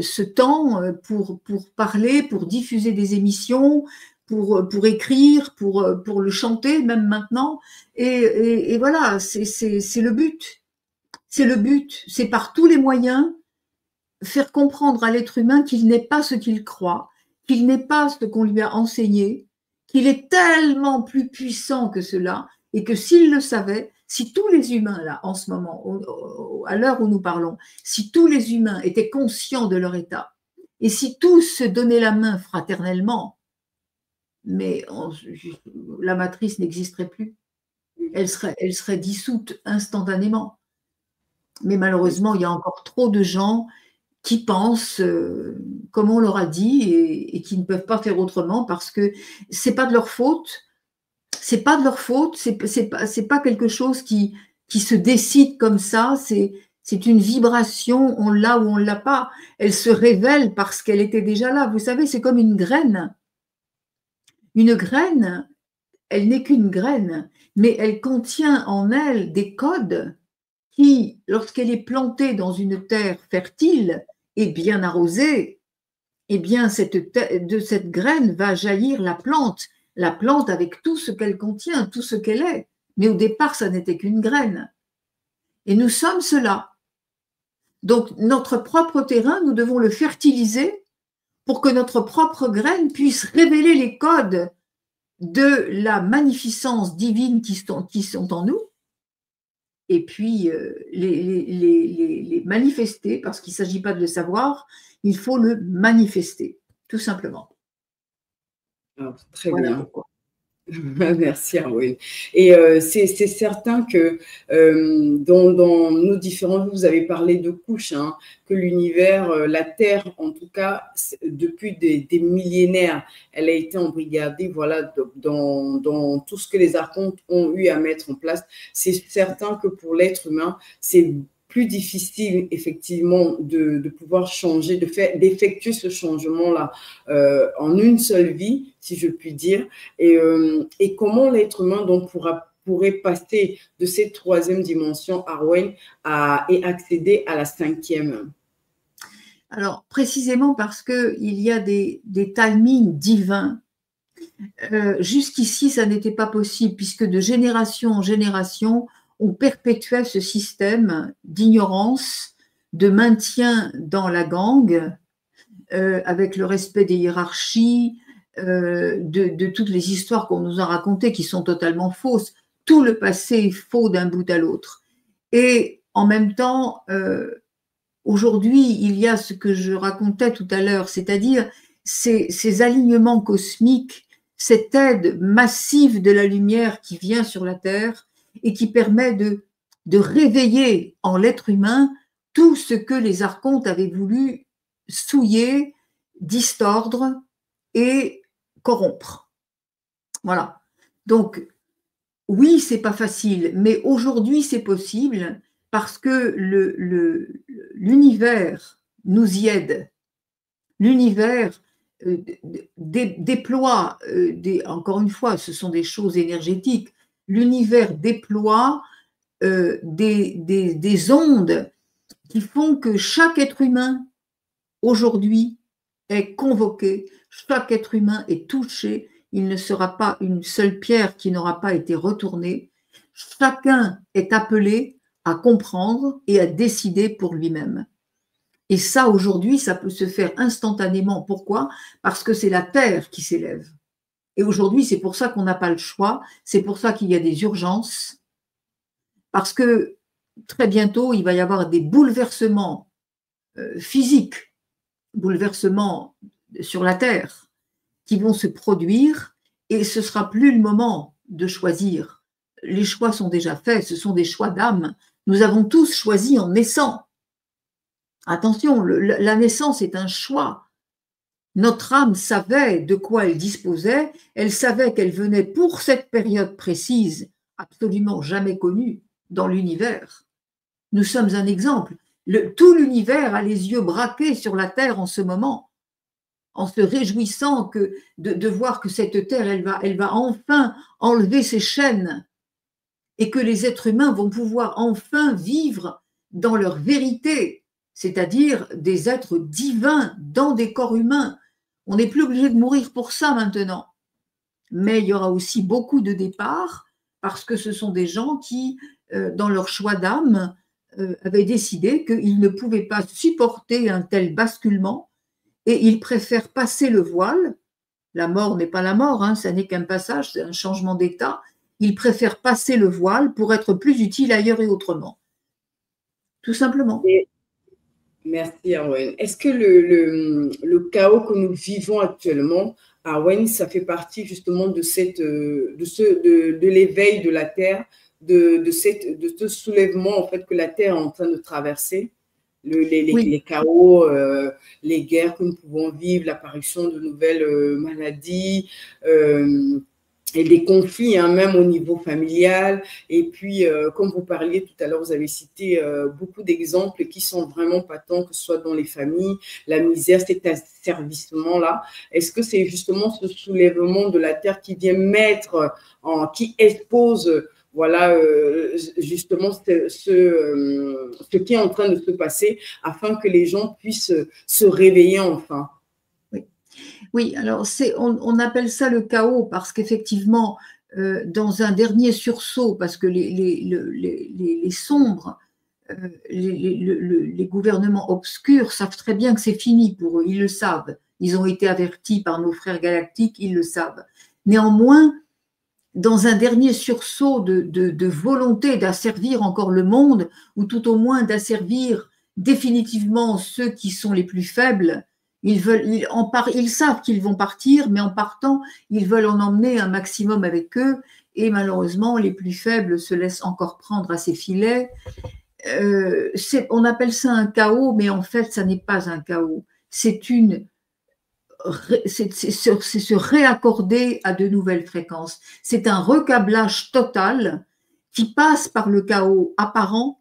ce temps pour parler, pour diffuser des émissions, pour écrire, pour le chanter même maintenant. Et voilà, c'est le but. C'est le but. C'est par tous les moyens faire comprendre à l'être humain qu'il n'est pas ce qu'il croit, qu'il n'est pas ce qu'on lui a enseigné, qu'il est tellement plus puissant que cela, et que s'il le savait, si tous les humains, là, en ce moment, à l'heure où nous parlons, si tous les humains étaient conscients de leur état, et si tous se donnaient la main fraternellement, mais la matrice n'existerait plus. Elle serait dissoute instantanément. Mais malheureusement, il y a encore trop de gens qui pensent, comme on leur a dit, et qui ne peuvent pas faire autrement parce que c'est pas de leur faute. C'est pas de leur faute. C'est pas quelque chose qui se décide comme ça. C'est une vibration. On l'a ou on l'a pas. Elle se révèle parce qu'elle était déjà là. Vous savez, c'est comme une graine. Une graine, elle n'est qu'une graine, mais elle contient en elle des codes qui, lorsqu'elle est plantée dans une terre fertile et bien arrosée, eh bien de cette graine va jaillir la plante avec tout ce qu'elle contient, tout ce qu'elle est. Mais au départ, ça n'était qu'une graine. Et nous sommes cela. Donc, notre propre terrain, nous devons le fertiliser pour que notre propre graine puisse révéler les codes de la magnificence divine qui sont en nous, et puis les manifester, parce qu'il ne s'agit pas de le savoir, il faut le manifester, tout simplement. Alors, très voilà bien. Pourquoi. Merci Arwen. Et c'est certain que dans nos différents jours, vous avez parlé de couches, hein, que l'univers, la Terre en tout cas, depuis des millénaires, elle a été embrigadée, voilà, dans tout ce que les archontes ont eu à mettre en place. C'est certain que pour l'être humain, c'est plus difficile effectivement de pouvoir changer, d'effectuer ce changement-là en une seule vie, si je puis dire. Et comment l'être humain donc pourrait passer de cette troisième dimension, Arwen, et accéder à la cinquième? Alors, précisément parce qu'il y a des timings divins. Jusqu'ici, ça n'était pas possible, puisque de génération en génération, on perpétuait ce système d'ignorance, de maintien dans la gangue, avec le respect des hiérarchies, de toutes les histoires qu'on nous a racontées qui sont totalement fausses. Tout le passé est faux d'un bout à l'autre. Et en même temps, aujourd'hui, il y a ce que je racontais tout à l'heure, c'est-à-dire ces alignements cosmiques, cette aide massive de la lumière qui vient sur la Terre et qui permet de réveiller en l'être humain tout ce que les archontes avaient voulu souiller, distordre et corrompre. Voilà. Donc, oui, c'est pas facile, mais aujourd'hui, c'est possible parce que l'univers nous y aide. L'univers déploie, encore une fois, ce sont des choses énergétiques, l'univers déploie des ondes qui font que chaque être humain, aujourd'hui, est convoqué, chaque être humain est touché, il ne sera pas une seule pierre qui n'aura pas été retournée, chacun est appelé à comprendre et à décider pour lui-même. Et ça, aujourd'hui, ça peut se faire instantanément. Pourquoi? Parce que c'est la Terre qui s'élève. Et aujourd'hui, c'est pour ça qu'on n'a pas le choix, c'est pour ça qu'il y a des urgences, parce que très bientôt, il va y avoir des bouleversements physiques, bouleversements sur la Terre, qui vont se produire, et ce ne sera plus le moment de choisir. Les choix sont déjà faits, ce sont des choix d'âme. Nous avons tous choisi en naissant. Attention, la naissance est un choix. Notre âme savait de quoi elle disposait, elle savait qu'elle venait pour cette période précise, absolument jamais connue dans l'univers. Nous sommes un exemple. Tout l'univers a les yeux braqués sur la Terre en ce moment, en se réjouissant de voir que cette Terre, elle va enfin enlever ses chaînes et que les êtres humains vont pouvoir enfin vivre dans leur vérité, c'est-à-dire des êtres divins dans des corps humains. On n'est plus obligé de mourir pour ça maintenant. Mais il y aura aussi beaucoup de départs parce que ce sont des gens qui, dans leur choix d'âme, avaient décidé qu'ils ne pouvaient pas supporter un tel basculement et ils préfèrent passer le voile. La mort n'est pas la mort, hein, ça n'est qu'un passage, c'est un changement d'état. Ils préfèrent passer le voile pour être plus utiles ailleurs et autrement. Tout simplement. Merci, Arwen. Est-ce que le chaos que nous vivons actuellement, Arwen, ça fait partie justement de l'éveil de la Terre, de ce soulèvement en fait que la Terre est en train de traverser, les chaos, les guerres que nous pouvons vivre, l'apparition de nouvelles maladies, et des conflits, hein, même au niveau familial. Et puis, comme vous parliez tout à l'heure, vous avez cité beaucoup d'exemples qui sont vraiment patents, que ce soit dans les familles, la misère, cet asservissement-là. Est-ce que c'est justement ce soulèvement de la terre qui vient mettre, qui expose, voilà, justement ce qui est en train de se passer afin que les gens puissent se réveiller enfin? Oui, alors on appelle ça le chaos parce qu'effectivement, dans un dernier sursaut, parce que les sombres, les gouvernements obscurs savent très bien que c'est fini pour eux, ils le savent. Ils ont été avertis par nos frères galactiques, ils le savent. Néanmoins, dans un dernier sursaut de volonté d'asservir encore le monde, ou tout au moins d'asservir définitivement ceux qui sont les plus faibles, ils savent qu'ils vont partir, mais en partant, ils veulent en emmener un maximum avec eux, et malheureusement, les plus faibles se laissent encore prendre à ces filets. On appelle ça un chaos, mais en fait, ça n'est pas un chaos. C'est se réaccorder à de nouvelles fréquences. C'est un recablage total qui passe par le chaos apparent,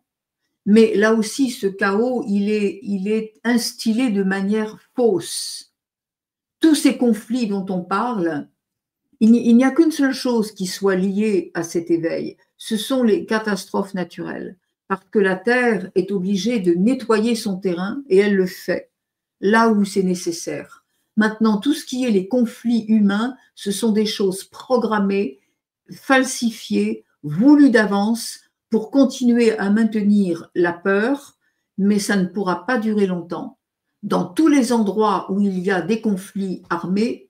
mais là aussi, ce chaos, il est instillé de manière fausse. Tous ces conflits dont on parle, il n'y a qu'une seule chose qui soit liée à cet éveil, ce sont les catastrophes naturelles, parce que la Terre est obligée de nettoyer son terrain, et elle le fait, là où c'est nécessaire. Maintenant, tout ce qui est les conflits humains, ce sont des choses programmées, falsifiées, voulues d'avance, pour continuer à maintenir la peur, mais ça ne pourra pas durer longtemps. Dans tous les endroits où il y a des conflits armés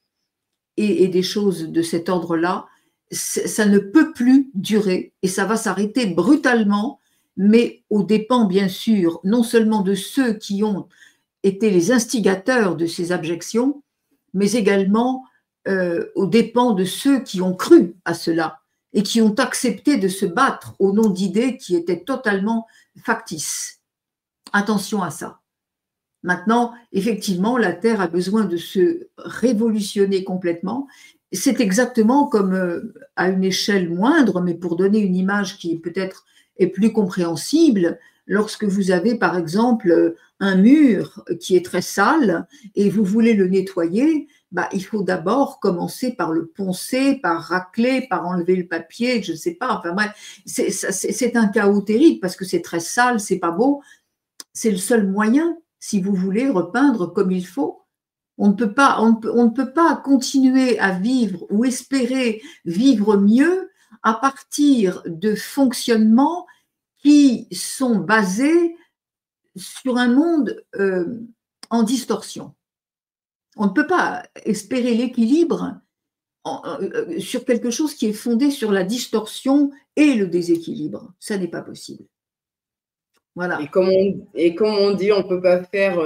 et des choses de cet ordre-là, ça ne peut plus durer et ça va s'arrêter brutalement, mais aux dépens, bien sûr, non seulement de ceux qui ont été les instigateurs de ces abjections, mais également aux dépens de ceux qui ont cru à cela et qui ont accepté de se battre au nom d'idées qui étaient totalement factices. Attention à ça. Maintenant, effectivement, la Terre a besoin de se révolutionner complètement. C'est exactement comme à une échelle moindre, mais pour donner une image qui peut-être est plus compréhensible, lorsque vous avez par exemple un mur qui est très sale et vous voulez le nettoyer, il faut d'abord commencer par le poncer, par racler, par enlever le papier, je ne sais pas, enfin bref, c'est un chaos terrible parce que c'est très sale, c'est pas beau, c'est le seul moyen si vous voulez repeindre comme il faut. On ne peut pas continuer à vivre ou espérer vivre mieux à partir de fonctionnements qui sont basés sur un monde en distorsion. On ne peut pas espérer l'équilibre sur quelque chose qui est fondé sur la distorsion et le déséquilibre. Ça n'est pas possible. Voilà. Et comme on dit, on ne peut pas faire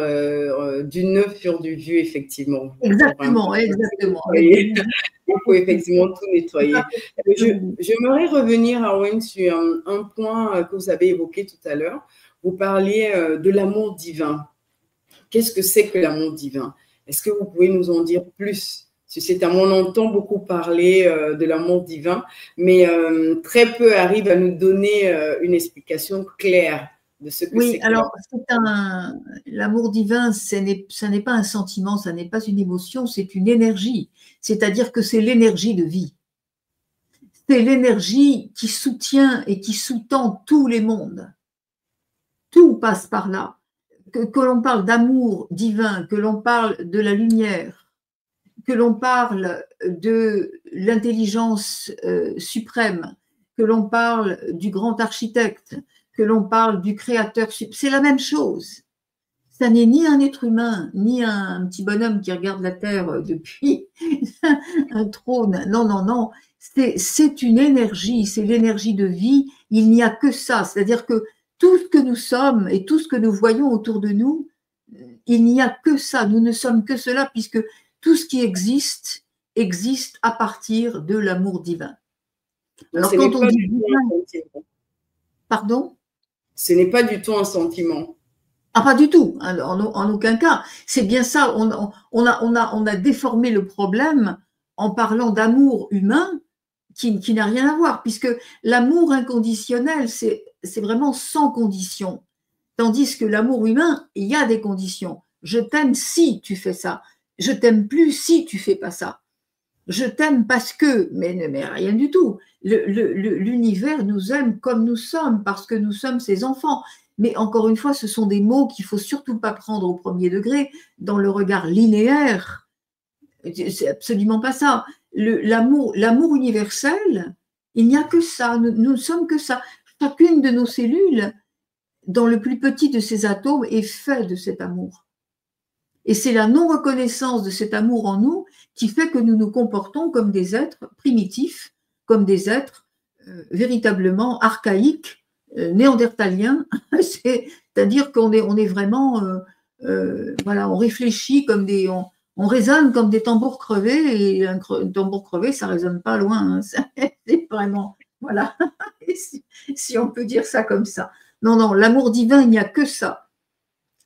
du neuf sur du vieux, effectivement. Exactement, exactement. Il faut effectivement tout nettoyer. J'aimerais revenir, Arwen, sur un point que vous avez évoqué tout à l'heure. Vous parliez de l'amour divin. Qu'est-ce que c'est que l'amour divin? Est-ce que vous pouvez nous en dire plus? On entend beaucoup parler de l'amour divin, mais très peu arrivent à nous donner une explication claire de ce que c'est. Oui, alors l'amour divin, ça n'est pas un sentiment, ça n'est pas une émotion, c'est une énergie. C'est-à-dire que c'est l'énergie de vie. C'est l'énergie qui soutient et qui sous-tend tous les mondes. tout passe par là. Que l'on parle d'amour divin, que l'on parle de la lumière, que l'on parle de l'intelligence suprême, que l'on parle du grand architecte, que l'on parle du créateur, c'est la même chose. Ça n'est ni un être humain, ni un petit bonhomme qui regarde la Terre depuis un trône. Non, non, non. C'est une énergie, c'est l'énergie de vie. Il n'y a que ça. C'est-à-dire que tout ce que nous sommes et tout ce que nous voyons autour de nous, il n'y a que ça. Nous ne sommes que cela, puisque tout ce qui existe, existe à partir de l'amour divin. Alors, quand on dit divin, pardon? Ce n'est pas du tout un sentiment. Ah, pas du tout, en aucun cas. C'est bien ça, on a déformé le problème en parlant d'amour humain qui n'a rien à voir, puisque l'amour inconditionnel, c'est vraiment sans condition. Tandis que l'amour humain, il y a des conditions. Je t'aime si tu fais ça. Je t'aime plus si tu fais pas ça. Je t'aime parce que, mais rien du tout. L'univers nous aime comme nous sommes, parce que nous sommes ses enfants. Mais encore une fois, ce sont des mots qu'il ne faut surtout pas prendre au premier degré, dans le regard linéaire. C'est absolument pas ça. L'amour universel, il n'y a que ça. Nous ne sommes que ça. Chacune de nos cellules, dans le plus petit de ces atomes, est fait de cet amour. Et c'est la non-reconnaissance de cet amour en nous qui fait que nous nous comportons comme des êtres primitifs, comme des êtres véritablement archaïques, néandertaliens, c'est-à-dire qu'on est vraiment, voilà, on réfléchit comme on raisonne comme des tambours crevés, et un tambour crevé, ça résonne pas loin, hein, c'est vraiment, voilà, si on peut dire ça comme ça. Non, non, l'amour divin, il n'y a que ça.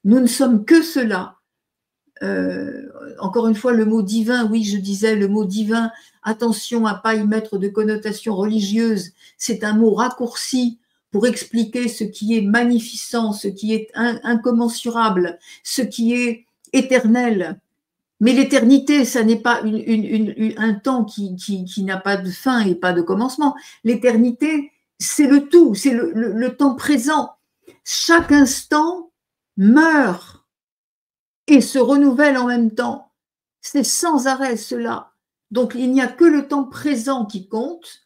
Nous ne sommes que cela. Encore une fois, le mot divin, oui, je disais, le mot divin, attention à ne pas y mettre de connotation religieuse, c'est un mot raccourci pour expliquer ce qui est magnificent, ce qui est incommensurable, ce qui est éternel. Mais l'éternité, ça n'est pas un temps qui n'a pas de fin et pas de commencement. L'éternité, c'est le tout, c'est le temps présent. Chaque instant meurt et se renouvelle en même temps. C'est sans arrêt cela. Donc, il n'y a que le temps présent qui compte.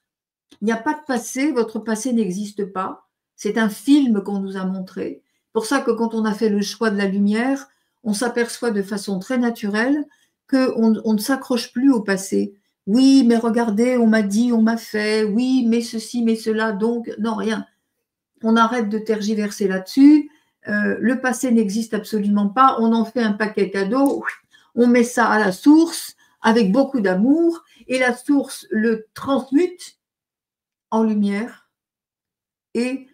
Il n'y a pas de passé, votre passé n'existe pas. C'est un film qu'on nous a montré. C'est pour ça que quand on a fait le choix de la lumière, on s'aperçoit de façon très naturelle qu'on ne s'accroche plus au passé. Oui, mais regardez, on m'a dit, on m'a fait, oui, mais ceci, mais cela, donc, non, rien. On arrête de tergiverser là-dessus. Le passé n'existe absolument pas. On en fait un paquet cadeau, on met ça à la source avec beaucoup d'amour et la source le transmute en lumière et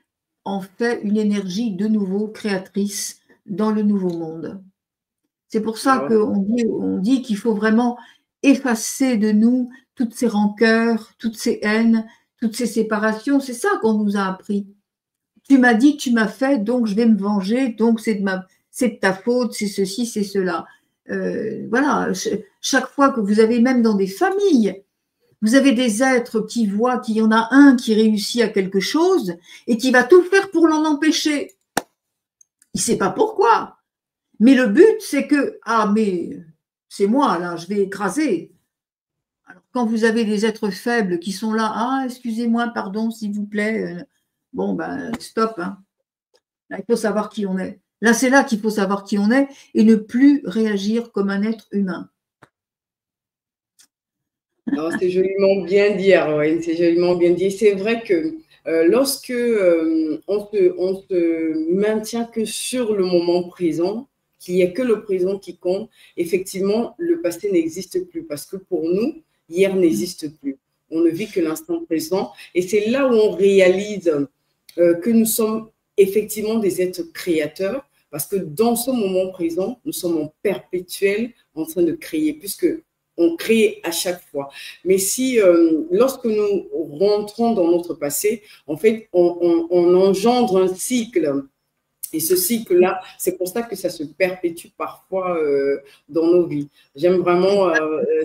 en fait une énergie de nouveau créatrice dans le nouveau monde. C'est pour ça qu'on dit qu'il faut vraiment effacer de nous toutes ces rancœurs, toutes ces haines, toutes ces séparations. C'est ça qu'on nous a appris. Tu m'as dit, tu m'as fait, donc je vais me venger, donc c'est de ta faute, c'est ceci, c'est cela. Voilà, chaque fois que vous avez, même dans des familles, vous avez des êtres qui voient qu'il y en a un qui réussit à quelque chose et qui va tout faire pour l'en empêcher. Il ne sait pas pourquoi. Mais le but, c'est que, ah, mais c'est moi, là, je vais écraser. Alors, quand vous avez des êtres faibles qui sont là, ah, excusez-moi, pardon, s'il vous plaît, bon, ben, stop. Hein. Là, il faut savoir qui on est. Là, c'est là qu'il faut savoir qui on est et ne plus réagir comme un être humain. C'est joliment bien dit, Arwen, c'est joliment bien dit. C'est vrai que lorsque on se maintient que sur le moment présent, qu'il n'y a que le présent qui compte, effectivement, le passé n'existe plus parce que pour nous, hier n'existe plus. On ne vit que l'instant présent et c'est là où on réalise que nous sommes effectivement des êtres créateurs parce que dans ce moment présent, nous sommes en perpétuel en train de créer puisque on crée à chaque fois. Mais si, lorsque nous rentrons dans notre passé, en fait, on engendre un cycle. Et ce cycle-là, c'est pour ça que ça se perpétue parfois dans nos vies. J'aime vraiment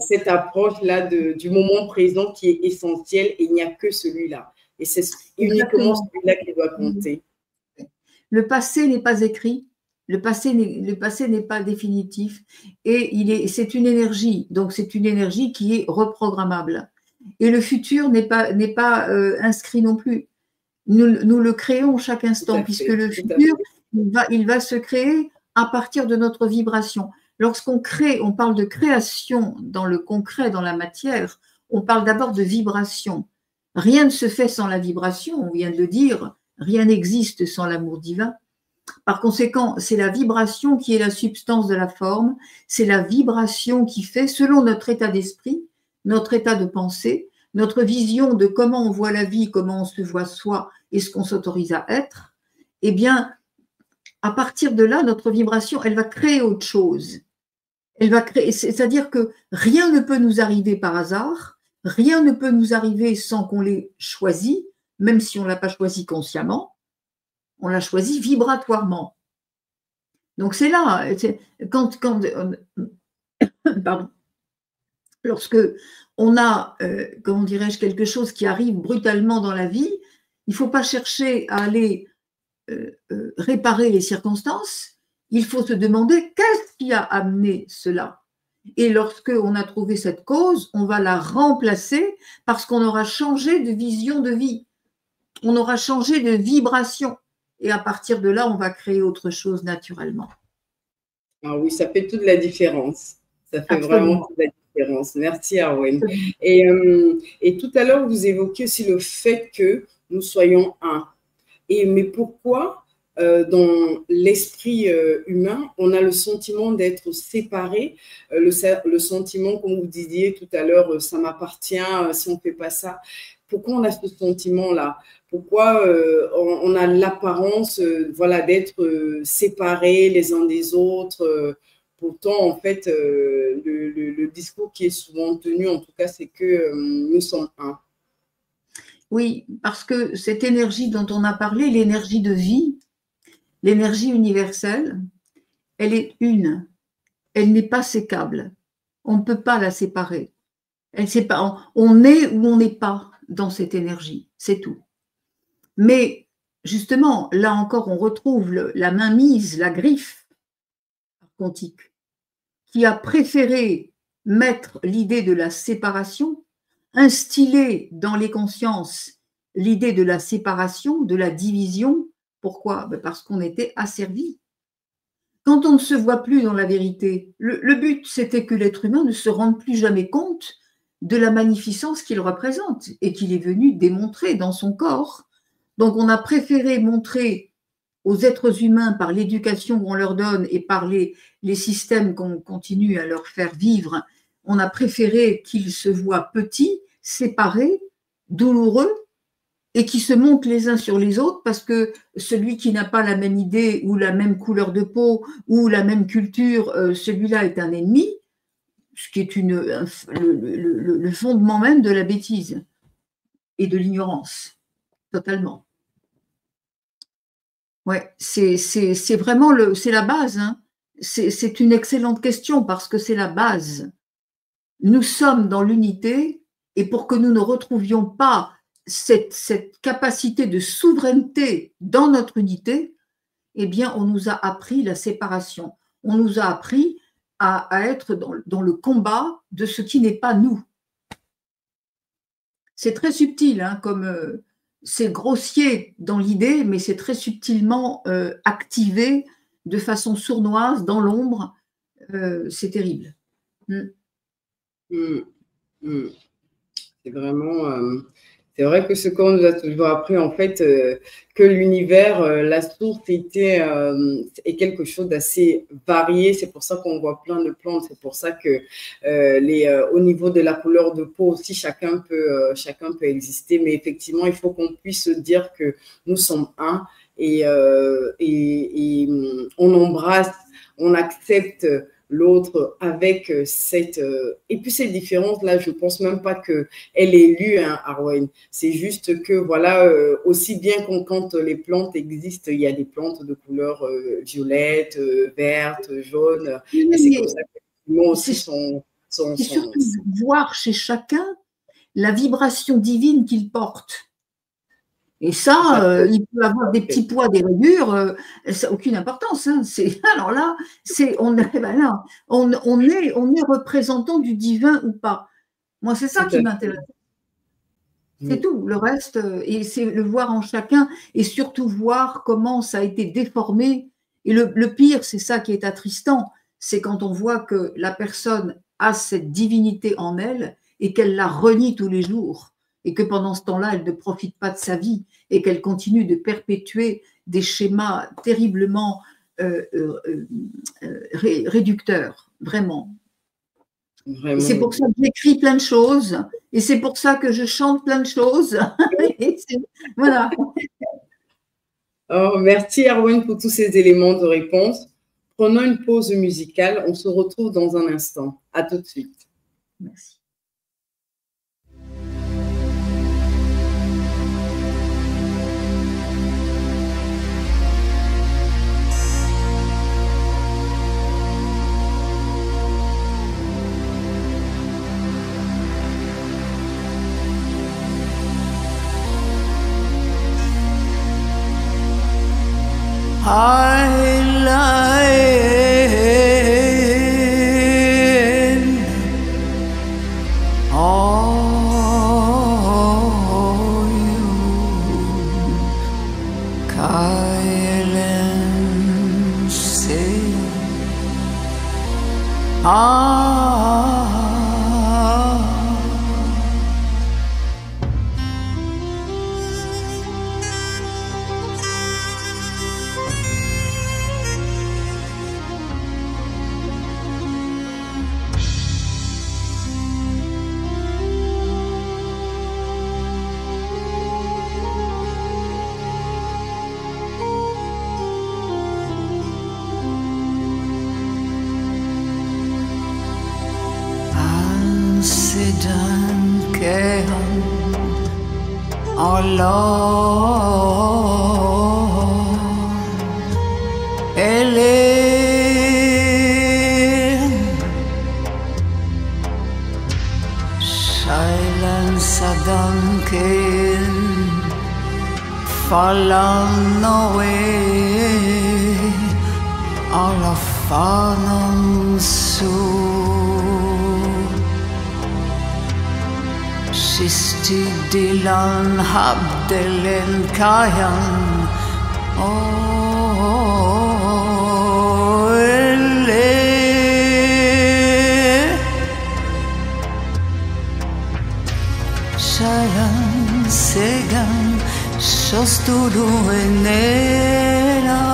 cette approche-là du moment présent qui est essentiel et il n'y a que celui-là. Et c'est uniquement celui-là qui doit compter. Le passé n'est pas écrit, le passé n'est pas définitif et c'est une énergie, donc c'est une énergie qui est reprogrammable. Et le futur n'est pas inscrit non plus. Nous le créons chaque instant, puisque le futur, il va se créer à partir de notre vibration. Lorsqu'on crée, on parle de création dans le concret, dans la matière, on parle d'abord de vibration. Rien ne se fait sans la vibration, on vient de le dire, rien n'existe sans l'amour divin. Par conséquent, c'est la vibration qui est la substance de la forme, c'est la vibration qui fait, selon notre état d'esprit, notre état de pensée, notre vision de comment on voit la vie, comment on se voit soi et ce qu'on s'autorise à être, eh bien, à partir de là, notre vibration, elle va créer autre chose. Elle va créer, c'est-à-dire que rien ne peut nous arriver par hasard, rien ne peut nous arriver sans qu'on l'ait choisi, même si on ne l'a pas choisi consciemment, on l'a choisi vibratoirement. Donc c'est là, pardon, lorsque on a, comment dirais-je, quelque chose qui arrive brutalement dans la vie, il ne faut pas chercher à aller réparer les circonstances, il faut se demander qu'est-ce qui a amené cela. Et lorsque on a trouvé cette cause, on va la remplacer parce qu'on aura changé de vision de vie, on aura changé de vibration. Et à partir de là, on va créer autre chose naturellement. Ah oui, ça fait toute la différence. Ça fait vraiment toute la différence. Merci, Arwen. Et tout à l'heure, vous évoquiez aussi le fait que nous soyons un. Mais pourquoi, dans l'esprit humain, on a le sentiment d'être séparé, le sentiment, comme vous disiez tout à l'heure, ça m'appartient, si on ne fait pas ça. Pourquoi on a ce sentiment-là? Pourquoi on a l'apparence voilà, d'être séparés les uns des autres? Pourtant, en fait, le discours qui est souvent tenu, en tout cas, c'est que nous sommes un. Oui, parce que cette énergie dont on a parlé, l'énergie de vie, l'énergie universelle, elle est une. Elle n'est pas sécable. On ne peut pas la séparer. On est ou on n'est pas dans cette énergie, c'est tout. Mais justement, là encore, on retrouve la mainmise, la griffe quantique, qui a préféré mettre l'idée de la séparation, instiller dans les consciences l'idée de la séparation, de la division. Pourquoi? Parce qu'on était asservis. Quand on ne se voit plus dans la vérité, le but, c'était que l'être humain ne se rende plus jamais compte de la magnificence qu'il représente et qu'il est venu démontrer dans son corps. Donc, on a préféré montrer aux êtres humains par l'éducation qu'on leur donne et par les systèmes qu'on continue à leur faire vivre, on a préféré qu'ils se voient petits, séparés, douloureux, et qui se montent les uns sur les autres parce que celui qui n'a pas la même idée ou la même couleur de peau ou la même culture, celui-là est un ennemi, ce qui est le fondement même de la bêtise et de l'ignorance, totalement. Ouais, c'est vraiment c'est la base. Hein. C'est une excellente question parce que c'est la base. Nous sommes dans l'unité et pour que nous ne retrouvions pas cette capacité de souveraineté dans notre unité, eh bien, on nous a appris la séparation. On nous a appris à être dans le combat de ce qui n'est pas nous. C'est très subtil, hein, comme c'est grossier dans l'idée, mais c'est très subtilement activé de façon sournoise, dans l'ombre. C'est terrible. C'est vraiment... c'est vrai que ce qu'on nous a toujours appris, en fait, que l'univers, la source est quelque chose d'assez varié. C'est pour ça qu'on voit plein de plantes. C'est pour ça que au niveau de la couleur de peau aussi, chacun peut exister. Mais effectivement, il faut qu'on puisse dire que nous sommes un et on embrasse, on accepte l'autre avec cette... Et puis cette différence-là, je ne pense même pas qu'elle est lue, hein, Arwen. C'est juste que, voilà, aussi bien quand les plantes existent, il y a des plantes de couleur violette, verte, jaune. Et c'est comme ça que nous aussi c'est surtout voir chez chacun la vibration divine qu'il porte. Et ça, il peut avoir des petits poids, des rayures, ça n'a aucune importance. Hein. Alors là, on est représentant du divin ou pas. Moi, c'est ça qui m'intéresse. C'est tout. Le reste, et c'est le voir en chacun, et surtout voir comment ça a été déformé. Et le pire, c'est ça qui est attristant, c'est quand on voit que la personne a cette divinité en elle et qu'elle la renie tous les jours, et que pendant ce temps-là, elle ne profite pas de sa vie et qu'elle continue de perpétuer des schémas terriblement réducteurs, vraiment. C'est pour ça que j'écris plein de choses et c'est pour ça que je chante plein de choses. Voilà. Oh, merci Erwan pour tous ces éléments de réponse. Prenons une pause musicale. On se retrouve dans un instant. À tout de suite. Merci. Dilan habdelen kayan ele Shayan segan shosturu enera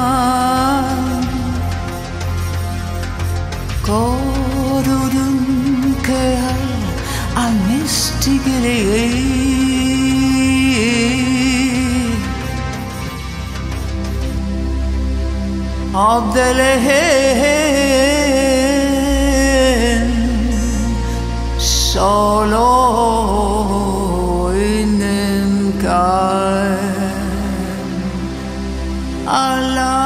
korurun keal amistigere Abdelehen solo inem kain Allah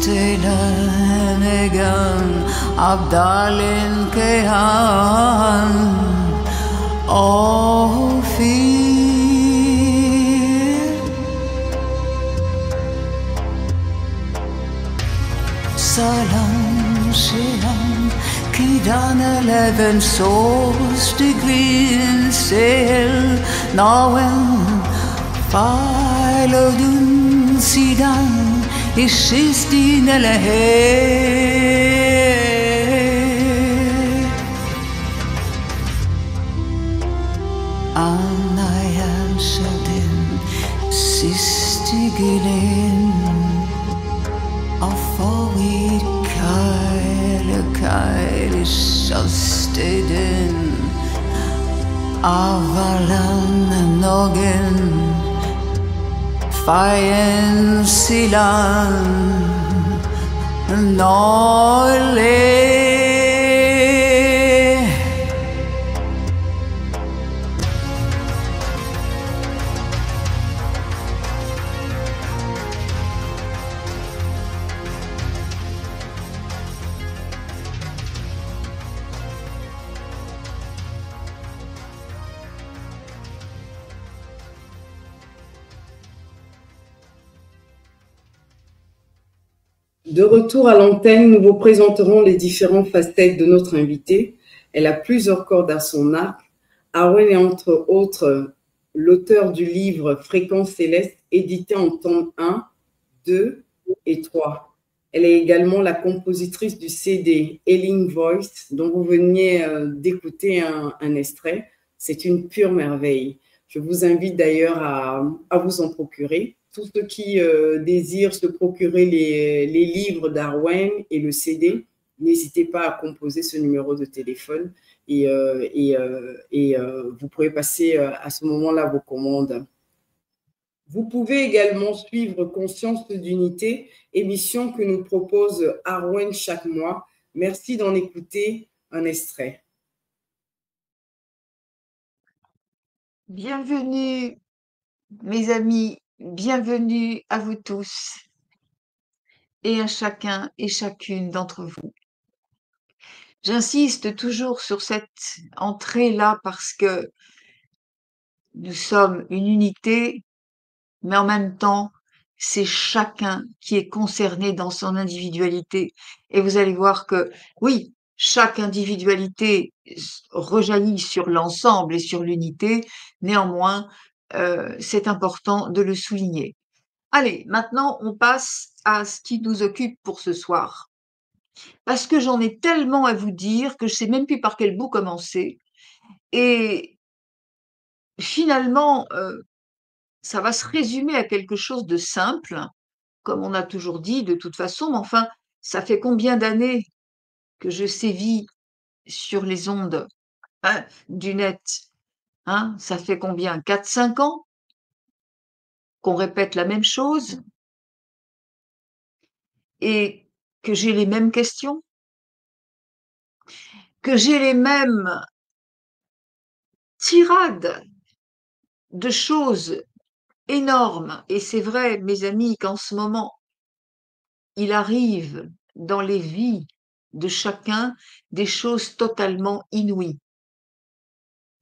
Stenegan Abdalin Kehan Ofir Salam Shiram Kidan 11 Sos Degreen Sel Nawen Failodun Sidan Ishistine lehe Anayan shadin sistigilin Afawi kail shastedin Avalan nogin Fayen silan nole De retour à l'antenne, nous vous présenterons les différentes facettes de notre invitée. Elle a plusieurs cordes à son arc. Arwen est entre autres l'auteur du livre Fréquence céleste, édité en tome 1, 2 et 3. Elle est également la compositrice du CD Healing Voice, dont vous veniez d'écouter un extrait. C'est une pure merveille. Je vous invite d'ailleurs à vous en procurer. Tous ceux qui désirent se procurer les livres d'Arwen et le CD, n'hésitez pas à composer ce numéro de téléphone et vous pourrez passer à ce moment-là vos commandes. Vous pouvez également suivre Conscience d'unité, émission que nous propose Arwen chaque mois. Merci d'en écouter un extrait. Bienvenue, mes amis, bienvenue à vous tous et à chacun et chacune d'entre vous. J'insiste toujours sur cette entrée-là parce que nous sommes une unité, mais en même temps, c'est chacun qui est concerné dans son individualité. Et vous allez voir que, oui, chaque individualité rejaillit sur l'ensemble et sur l'unité. Néanmoins, c'est important de le souligner. Allez, maintenant, on passe à ce qui nous occupe pour ce soir. Parce que j'en ai tellement à vous dire que je sais même plus par quel bout commencer. Et finalement, ça va se résumer à quelque chose de simple, comme on a toujours dit de toute façon, mais enfin, ça fait combien d'années que je sévis sur les ondes du net, hein? Ça fait combien? 4-5 ans qu'on répète la même chose et que j'ai les mêmes questions, que j'ai les mêmes tirades de choses énormes. Et c'est vrai, mes amis, qu'en ce moment, il arrive dans les vies de chacun des choses totalement inouïes.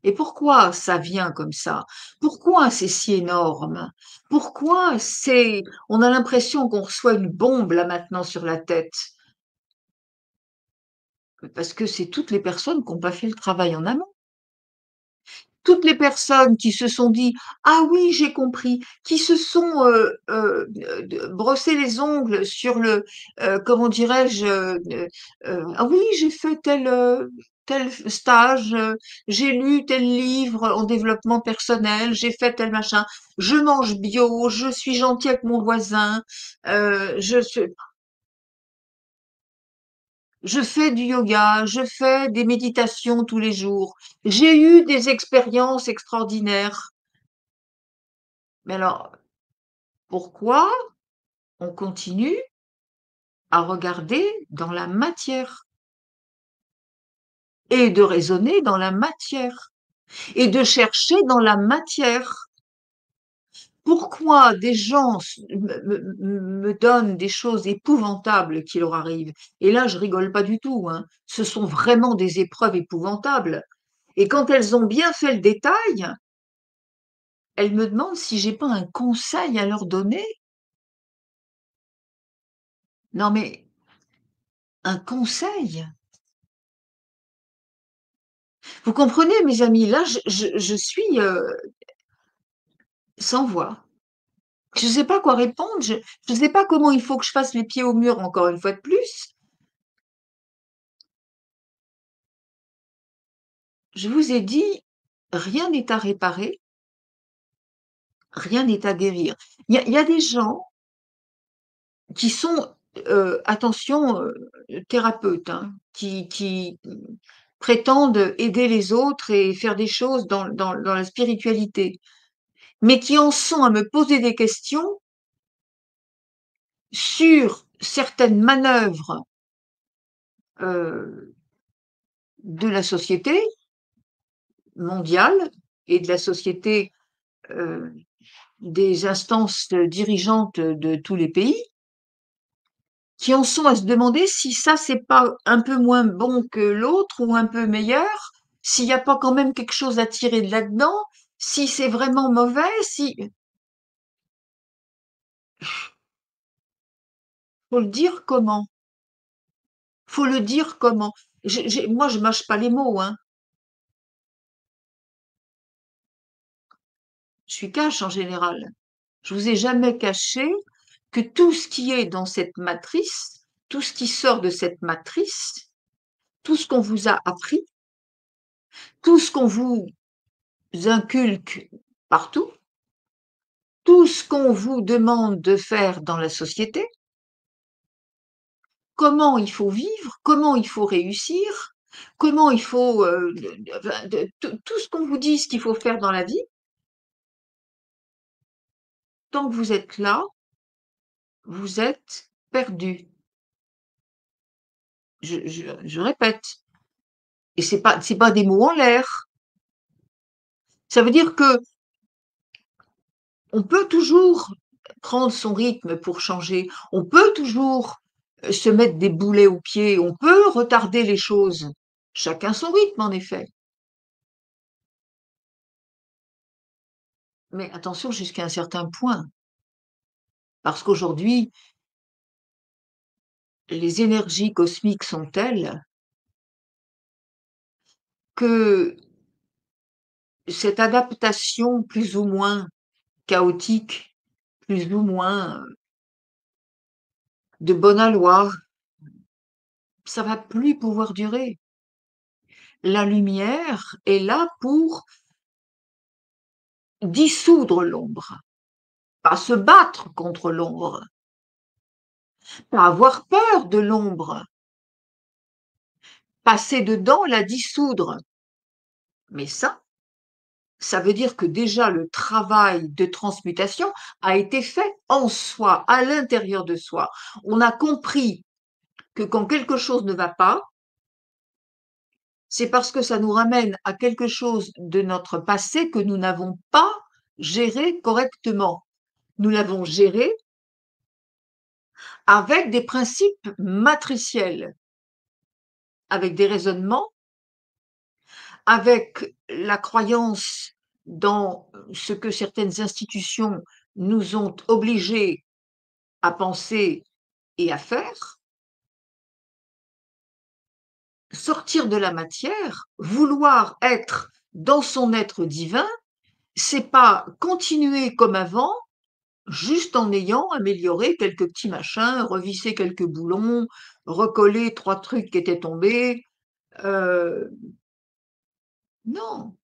Et pourquoi ça vient comme ça? Pourquoi c'est si énorme? Pourquoi on a l'impression qu'on reçoit une bombe là maintenant sur la tête? Parce que c'est toutes les personnes qui n'ont pas fait le travail en amont. Toutes les personnes qui se sont dit: «Ah oui, j'ai compris», qui se sont, brossé les ongles sur comment dirais-je? «Ah oui, j'ai fait tel stage, j'ai lu tel livre en développement personnel, j'ai fait tel machin, je mange bio, je suis gentil avec mon voisin, je fais du yoga, je fais des méditations tous les jours. J'ai eu des expériences extraordinaires.» Mais alors, pourquoi on continue à regarder dans la matière et de raisonner dans la matière et de chercher dans la matière? Pourquoi des gens me donnent des choses épouvantables qui leur arrivent? Et là, je rigole pas du tout, hein. Ce sont vraiment des épreuves épouvantables. Et quand elles ont bien fait le détail, elles me demandent si j'ai pas un conseil à leur donner. Non, mais un conseil? Vous comprenez, mes amis, là, je suis sans voix. Je ne sais pas quoi répondre, je ne sais pas comment il faut que je fasse les pieds au mur encore une fois de plus. Je vous ai dit, rien n'est à réparer, rien n'est à guérir. Il y a des gens qui sont, attention, thérapeutes, hein, qui prétendent aider les autres et faire des choses dans la spiritualité, mais qui en sont à me poser des questions sur certaines manœuvres de la société mondiale et de la société, des instances dirigeantes de tous les pays, qui en sont à se demander si ça, c'est pas un peu moins bon que l'autre ou un peu meilleur, s'il n'y a pas quand même quelque chose à tirer de là-dedans, si c'est vraiment mauvais, si… Faut le dire comment? Faut le dire comment? Moi, je mâche pas les mots, hein. Je suis cash en général. Je vous ai jamais caché que tout ce qui est dans cette matrice, tout ce qui sort de cette matrice, tout ce qu'on vous a appris, tout ce qu'on vous inculque partout, tout ce qu'on vous demande de faire dans la société, comment il faut vivre, comment il faut réussir, comment il faut, tout ce qu'on vous dit, ce qu'il faut faire dans la vie, tant que vous êtes là, vous êtes perdu. Je répète, et c'est pas des mots en l'air. Ça veut dire que on peut toujours prendre son rythme pour changer, on peut toujours se mettre des boulets aux pieds, on peut retarder les choses. Chacun son rythme, en effet. Mais attention jusqu'à un certain point, parce qu'aujourd'hui, les énergies cosmiques sont telles que cette adaptation plus ou moins chaotique, plus ou moins de bonne aloi, ça va plus pouvoir durer. La lumière est là pour dissoudre l'ombre, pas se battre contre l'ombre, pas avoir peur de l'ombre, passer dedans, la dissoudre. Mais ça veut dire que déjà le travail de transmutation a été fait en soi, à l'intérieur de soi. On a compris que quand quelque chose ne va pas, c'est parce que ça nous ramène à quelque chose de notre passé que nous n'avons pas géré correctement. Nous l'avons géré avec des principes matriciels, avec des raisonnements, avec la croyance dans ce que certaines institutions nous ont obligés à penser et à faire. Sortir de la matière, vouloir être dans son être divin, c'est pas continuer comme avant, juste en ayant amélioré quelques petits machins, revissé quelques boulons, recollé 3 trucs qui étaient tombés. Non,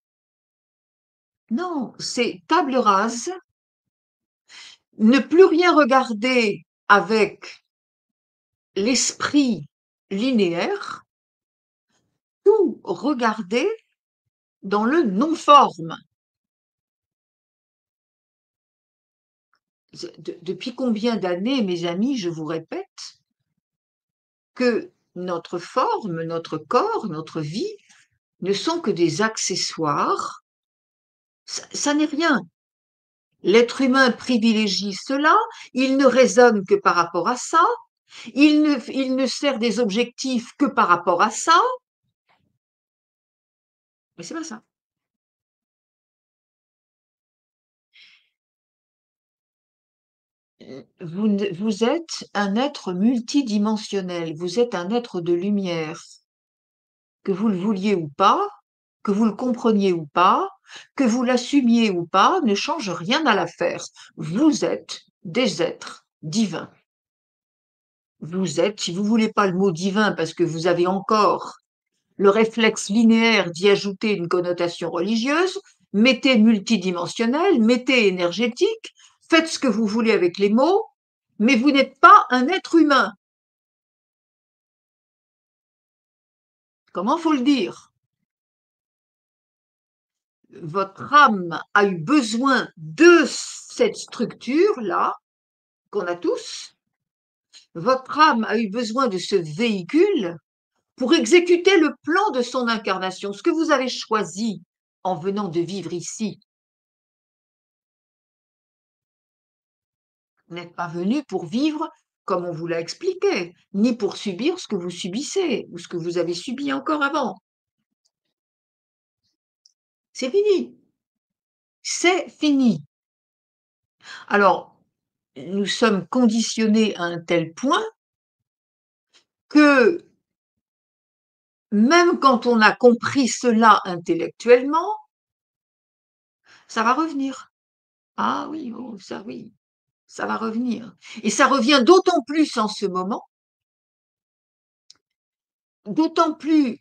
non, c'est table rase, ne plus rien regarder avec l'esprit linéaire, tout regarder dans le non-forme. Depuis combien d'années, mes amis, je vous répète que notre forme, notre corps, notre vie ne sont que des accessoires. Ça n'est rien. L'être humain privilégie cela, il ne raisonne que par rapport à ça, il ne sert des objectifs que par rapport à ça, mais c'est pas ça. Vous êtes un être multidimensionnel, vous êtes un être de lumière, que vous le vouliez ou pas, que vous le compreniez ou pas, que vous l'assumiez ou pas, ne change rien à l'affaire. Vous êtes des êtres divins. Vous êtes, si vous voulez pas le mot divin parce que vous avez encore le réflexe linéaire d'y ajouter une connotation religieuse, mettez multidimensionnel, mettez énergétique, faites ce que vous voulez avec les mots, mais vous n'êtes pas un être humain. Comment faut le dire? Votre âme a eu besoin de cette structure-là, qu'on a tous. Votre âme a eu besoin de ce véhicule pour exécuter le plan de son incarnation, ce que vous avez choisi en venant de vivre ici. Vous n'êtes pas venu pour vivre comme on vous l'a expliqué, ni pour subir ce que vous subissez ou ce que vous avez subi encore avant. C'est fini. C'est fini. Alors, nous sommes conditionnés à un tel point que même quand on a compris cela intellectuellement, ça va revenir. Ah oui, oh, ça oui, ça va revenir. Et ça revient d'autant plus en ce moment, d'autant plus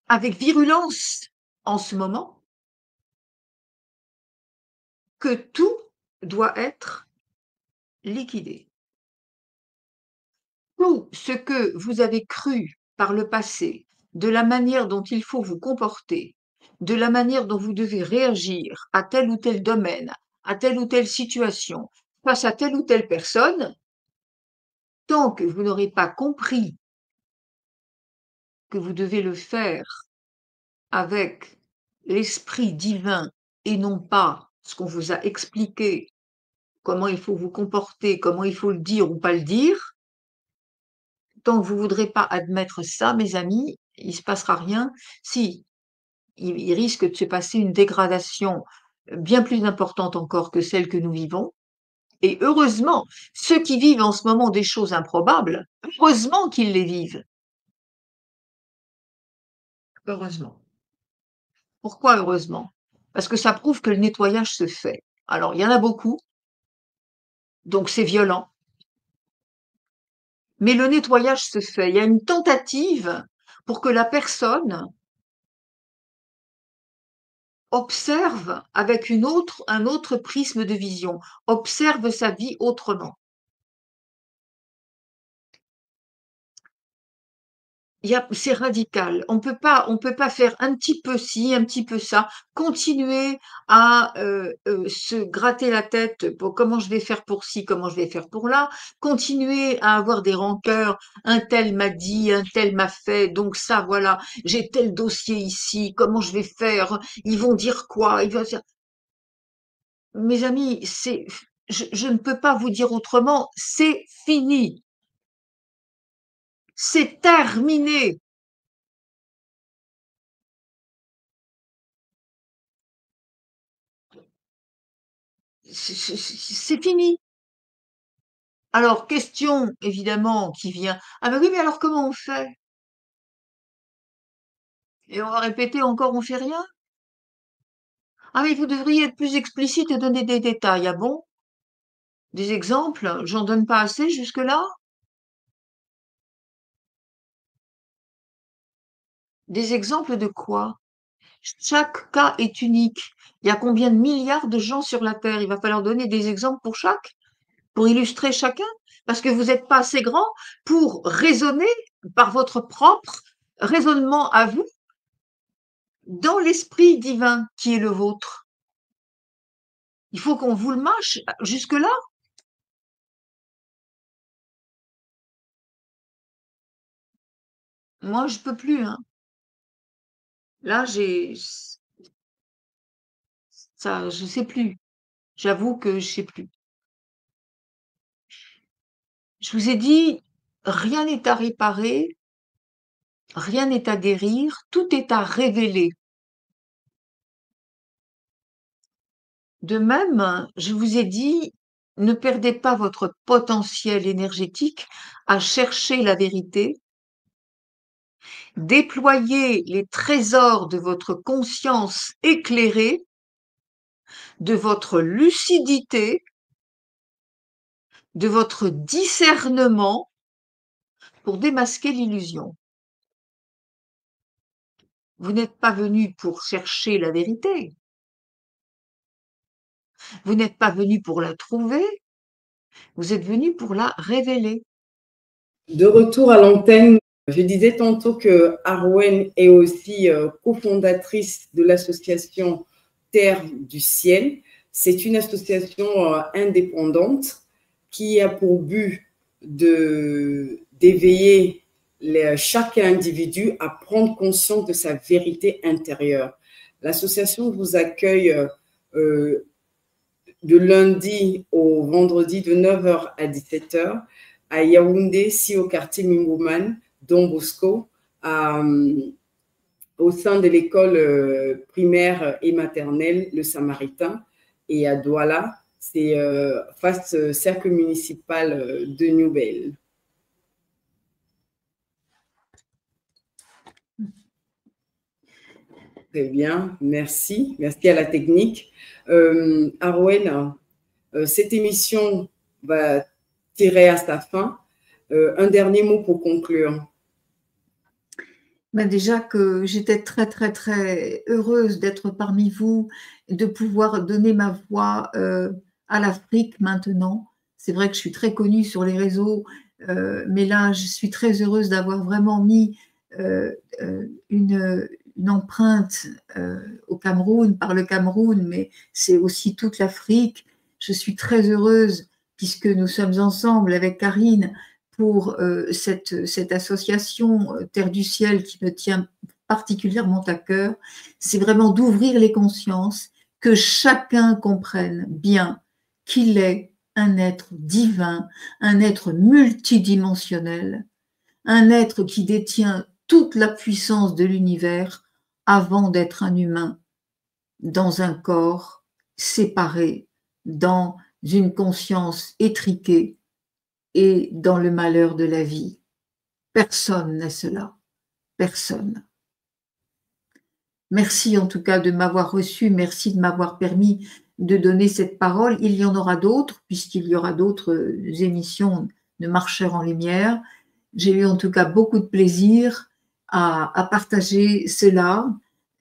avec virulence en ce moment, que tout doit être liquidé. Tout ce que vous avez cru par le passé, de la manière dont il faut vous comporter, de la manière dont vous devez réagir à tel ou tel domaine, à telle ou telle situation, face à telle ou telle personne, tant que vous n'aurez pas compris que vous devez le faire avec l'esprit divin et non pas ce qu'on vous a expliqué, comment il faut vous comporter, comment il faut le dire ou pas le dire, tant que vous ne voudrez pas admettre ça, mes amis, il ne se passera rien. Si, il risque de se passer une dégradation bien plus importante encore que celle que nous vivons. Et heureusement, ceux qui vivent en ce moment des choses improbables, heureusement qu'ils les vivent. Heureusement. Pourquoi heureusement? Parce que ça prouve que le nettoyage se fait. Alors, il y en a beaucoup, donc c'est violent, mais le nettoyage se fait. Il y a une tentative pour que la personne observe avec un autre prisme de vision, observe sa vie autrement. C'est radical. On peut pas faire un petit peu ci, un petit peu ça, continuer à se gratter la tête pour comment je vais faire pour ci, comment je vais faire pour là, continuer à avoir des rancœurs. Un tel m'a dit, un tel m'a fait, donc ça, voilà, j'ai tel dossier ici, comment je vais faire? Ils vont dire quoi? Mes amis, je ne peux pas vous dire autrement, c'est fini. C'est terminé. C'est fini. Alors, question évidemment qui vient. Ah ben oui, mais alors comment on fait? Et on va répéter encore, on fait rien? Ah mais vous devriez être plus explicite et donner des détails. Ah bon? Des exemples? J'en donne pas assez jusque-là? Des exemples de quoi? Chaque cas est unique. Il y a combien de milliards de gens sur la Terre? Il va falloir donner des exemples pour chaque, pour illustrer chacun, parce que vous n'êtes pas assez grand pour raisonner par votre propre raisonnement à vous dans l'esprit divin qui est le vôtre. Il faut qu'on vous le mâche jusque-là. Moi, je peux plus, hein. Là, ça, je sais plus. J'avoue que je sais plus. Je vous ai dit, rien n'est à réparer, rien n'est à guérir, tout est à révéler. De même, je vous ai dit, ne perdez pas votre potentiel énergétique à chercher la vérité. Déployez les trésors de votre conscience éclairée, de votre lucidité, de votre discernement pour démasquer l'illusion. Vous n'êtes pas venu pour chercher la vérité. Vous n'êtes pas venu pour la trouver. Vous êtes venu pour la révéler. De retour à l'antenne, je disais tantôt que Arwen est aussi cofondatrice de l'association Terre du Ciel. C'est une association indépendante qui a pour but d'éveiller chaque individu à prendre conscience de sa vérité intérieure. L'association vous accueille de lundi au vendredi de 9h à 17h à Yaoundé, si au quartier Mingouman, Don Bosco, au sein de l'école primaire et maternelle Le Samaritain, et à Douala, c'est face cercle municipal de Nouvelle. Très bien, merci. Merci à la technique. Arwen, cette émission va tirer à sa fin. Un dernier mot pour conclure. Ben déjà que j'étais très, très, très heureuse d'être parmi vous, de pouvoir donner ma voix à l'Afrique maintenant. C'est vrai que je suis très connue sur les réseaux, mais là, je suis très heureuse d'avoir vraiment mis une empreinte au Cameroun, par le Cameroun, mais c'est aussi toute l'Afrique. Je suis très heureuse puisque nous sommes ensemble avec Karine pour cette association Terre du Ciel qui me tient particulièrement à cœur. C'est vraiment d'ouvrir les consciences, que chacun comprenne bien qu'il est un être divin, un être multidimensionnel, un être qui détient toute la puissance de l'univers avant d'être un humain, dans un corps séparé, dans une conscience étriquée et dans le malheur de la vie. Personne n'est cela. Personne. Merci en tout cas de m'avoir reçu, merci de m'avoir permis de donner cette parole. Il y en aura d'autres, puisqu'il y aura d'autres émissions de Marcheurs en Lumière. J'ai eu en tout cas beaucoup de plaisir à partager cela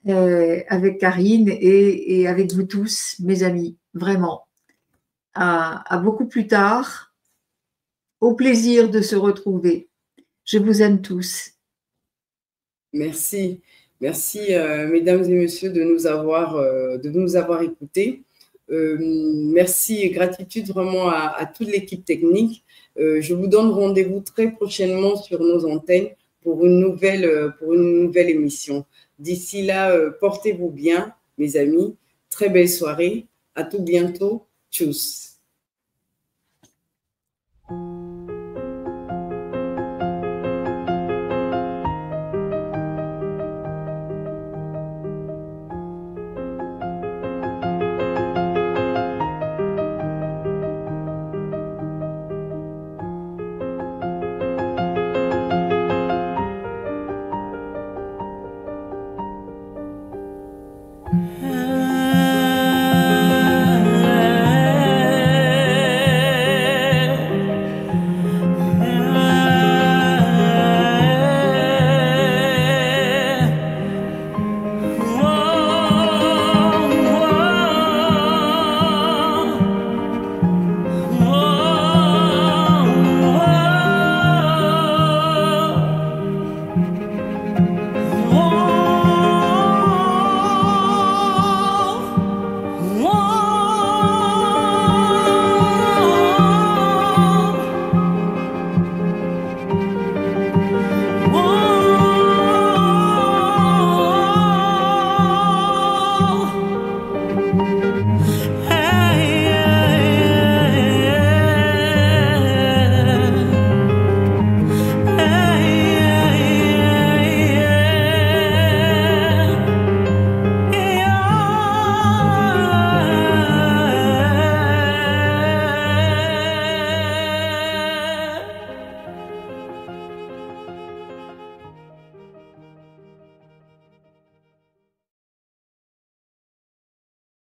avec Karine et avec vous tous, mes amis, vraiment. À beaucoup plus tard, au plaisir de se retrouver. Je vous aime tous. Merci. Merci, mesdames et messieurs, de nous avoir écoutés. Merci et gratitude vraiment à toute l'équipe technique. Je vous donne rendez-vous très prochainement sur nos antennes pour une nouvelle émission. D'ici là, portez-vous bien, mes amis. Très belle soirée. À tout bientôt. Tchuss.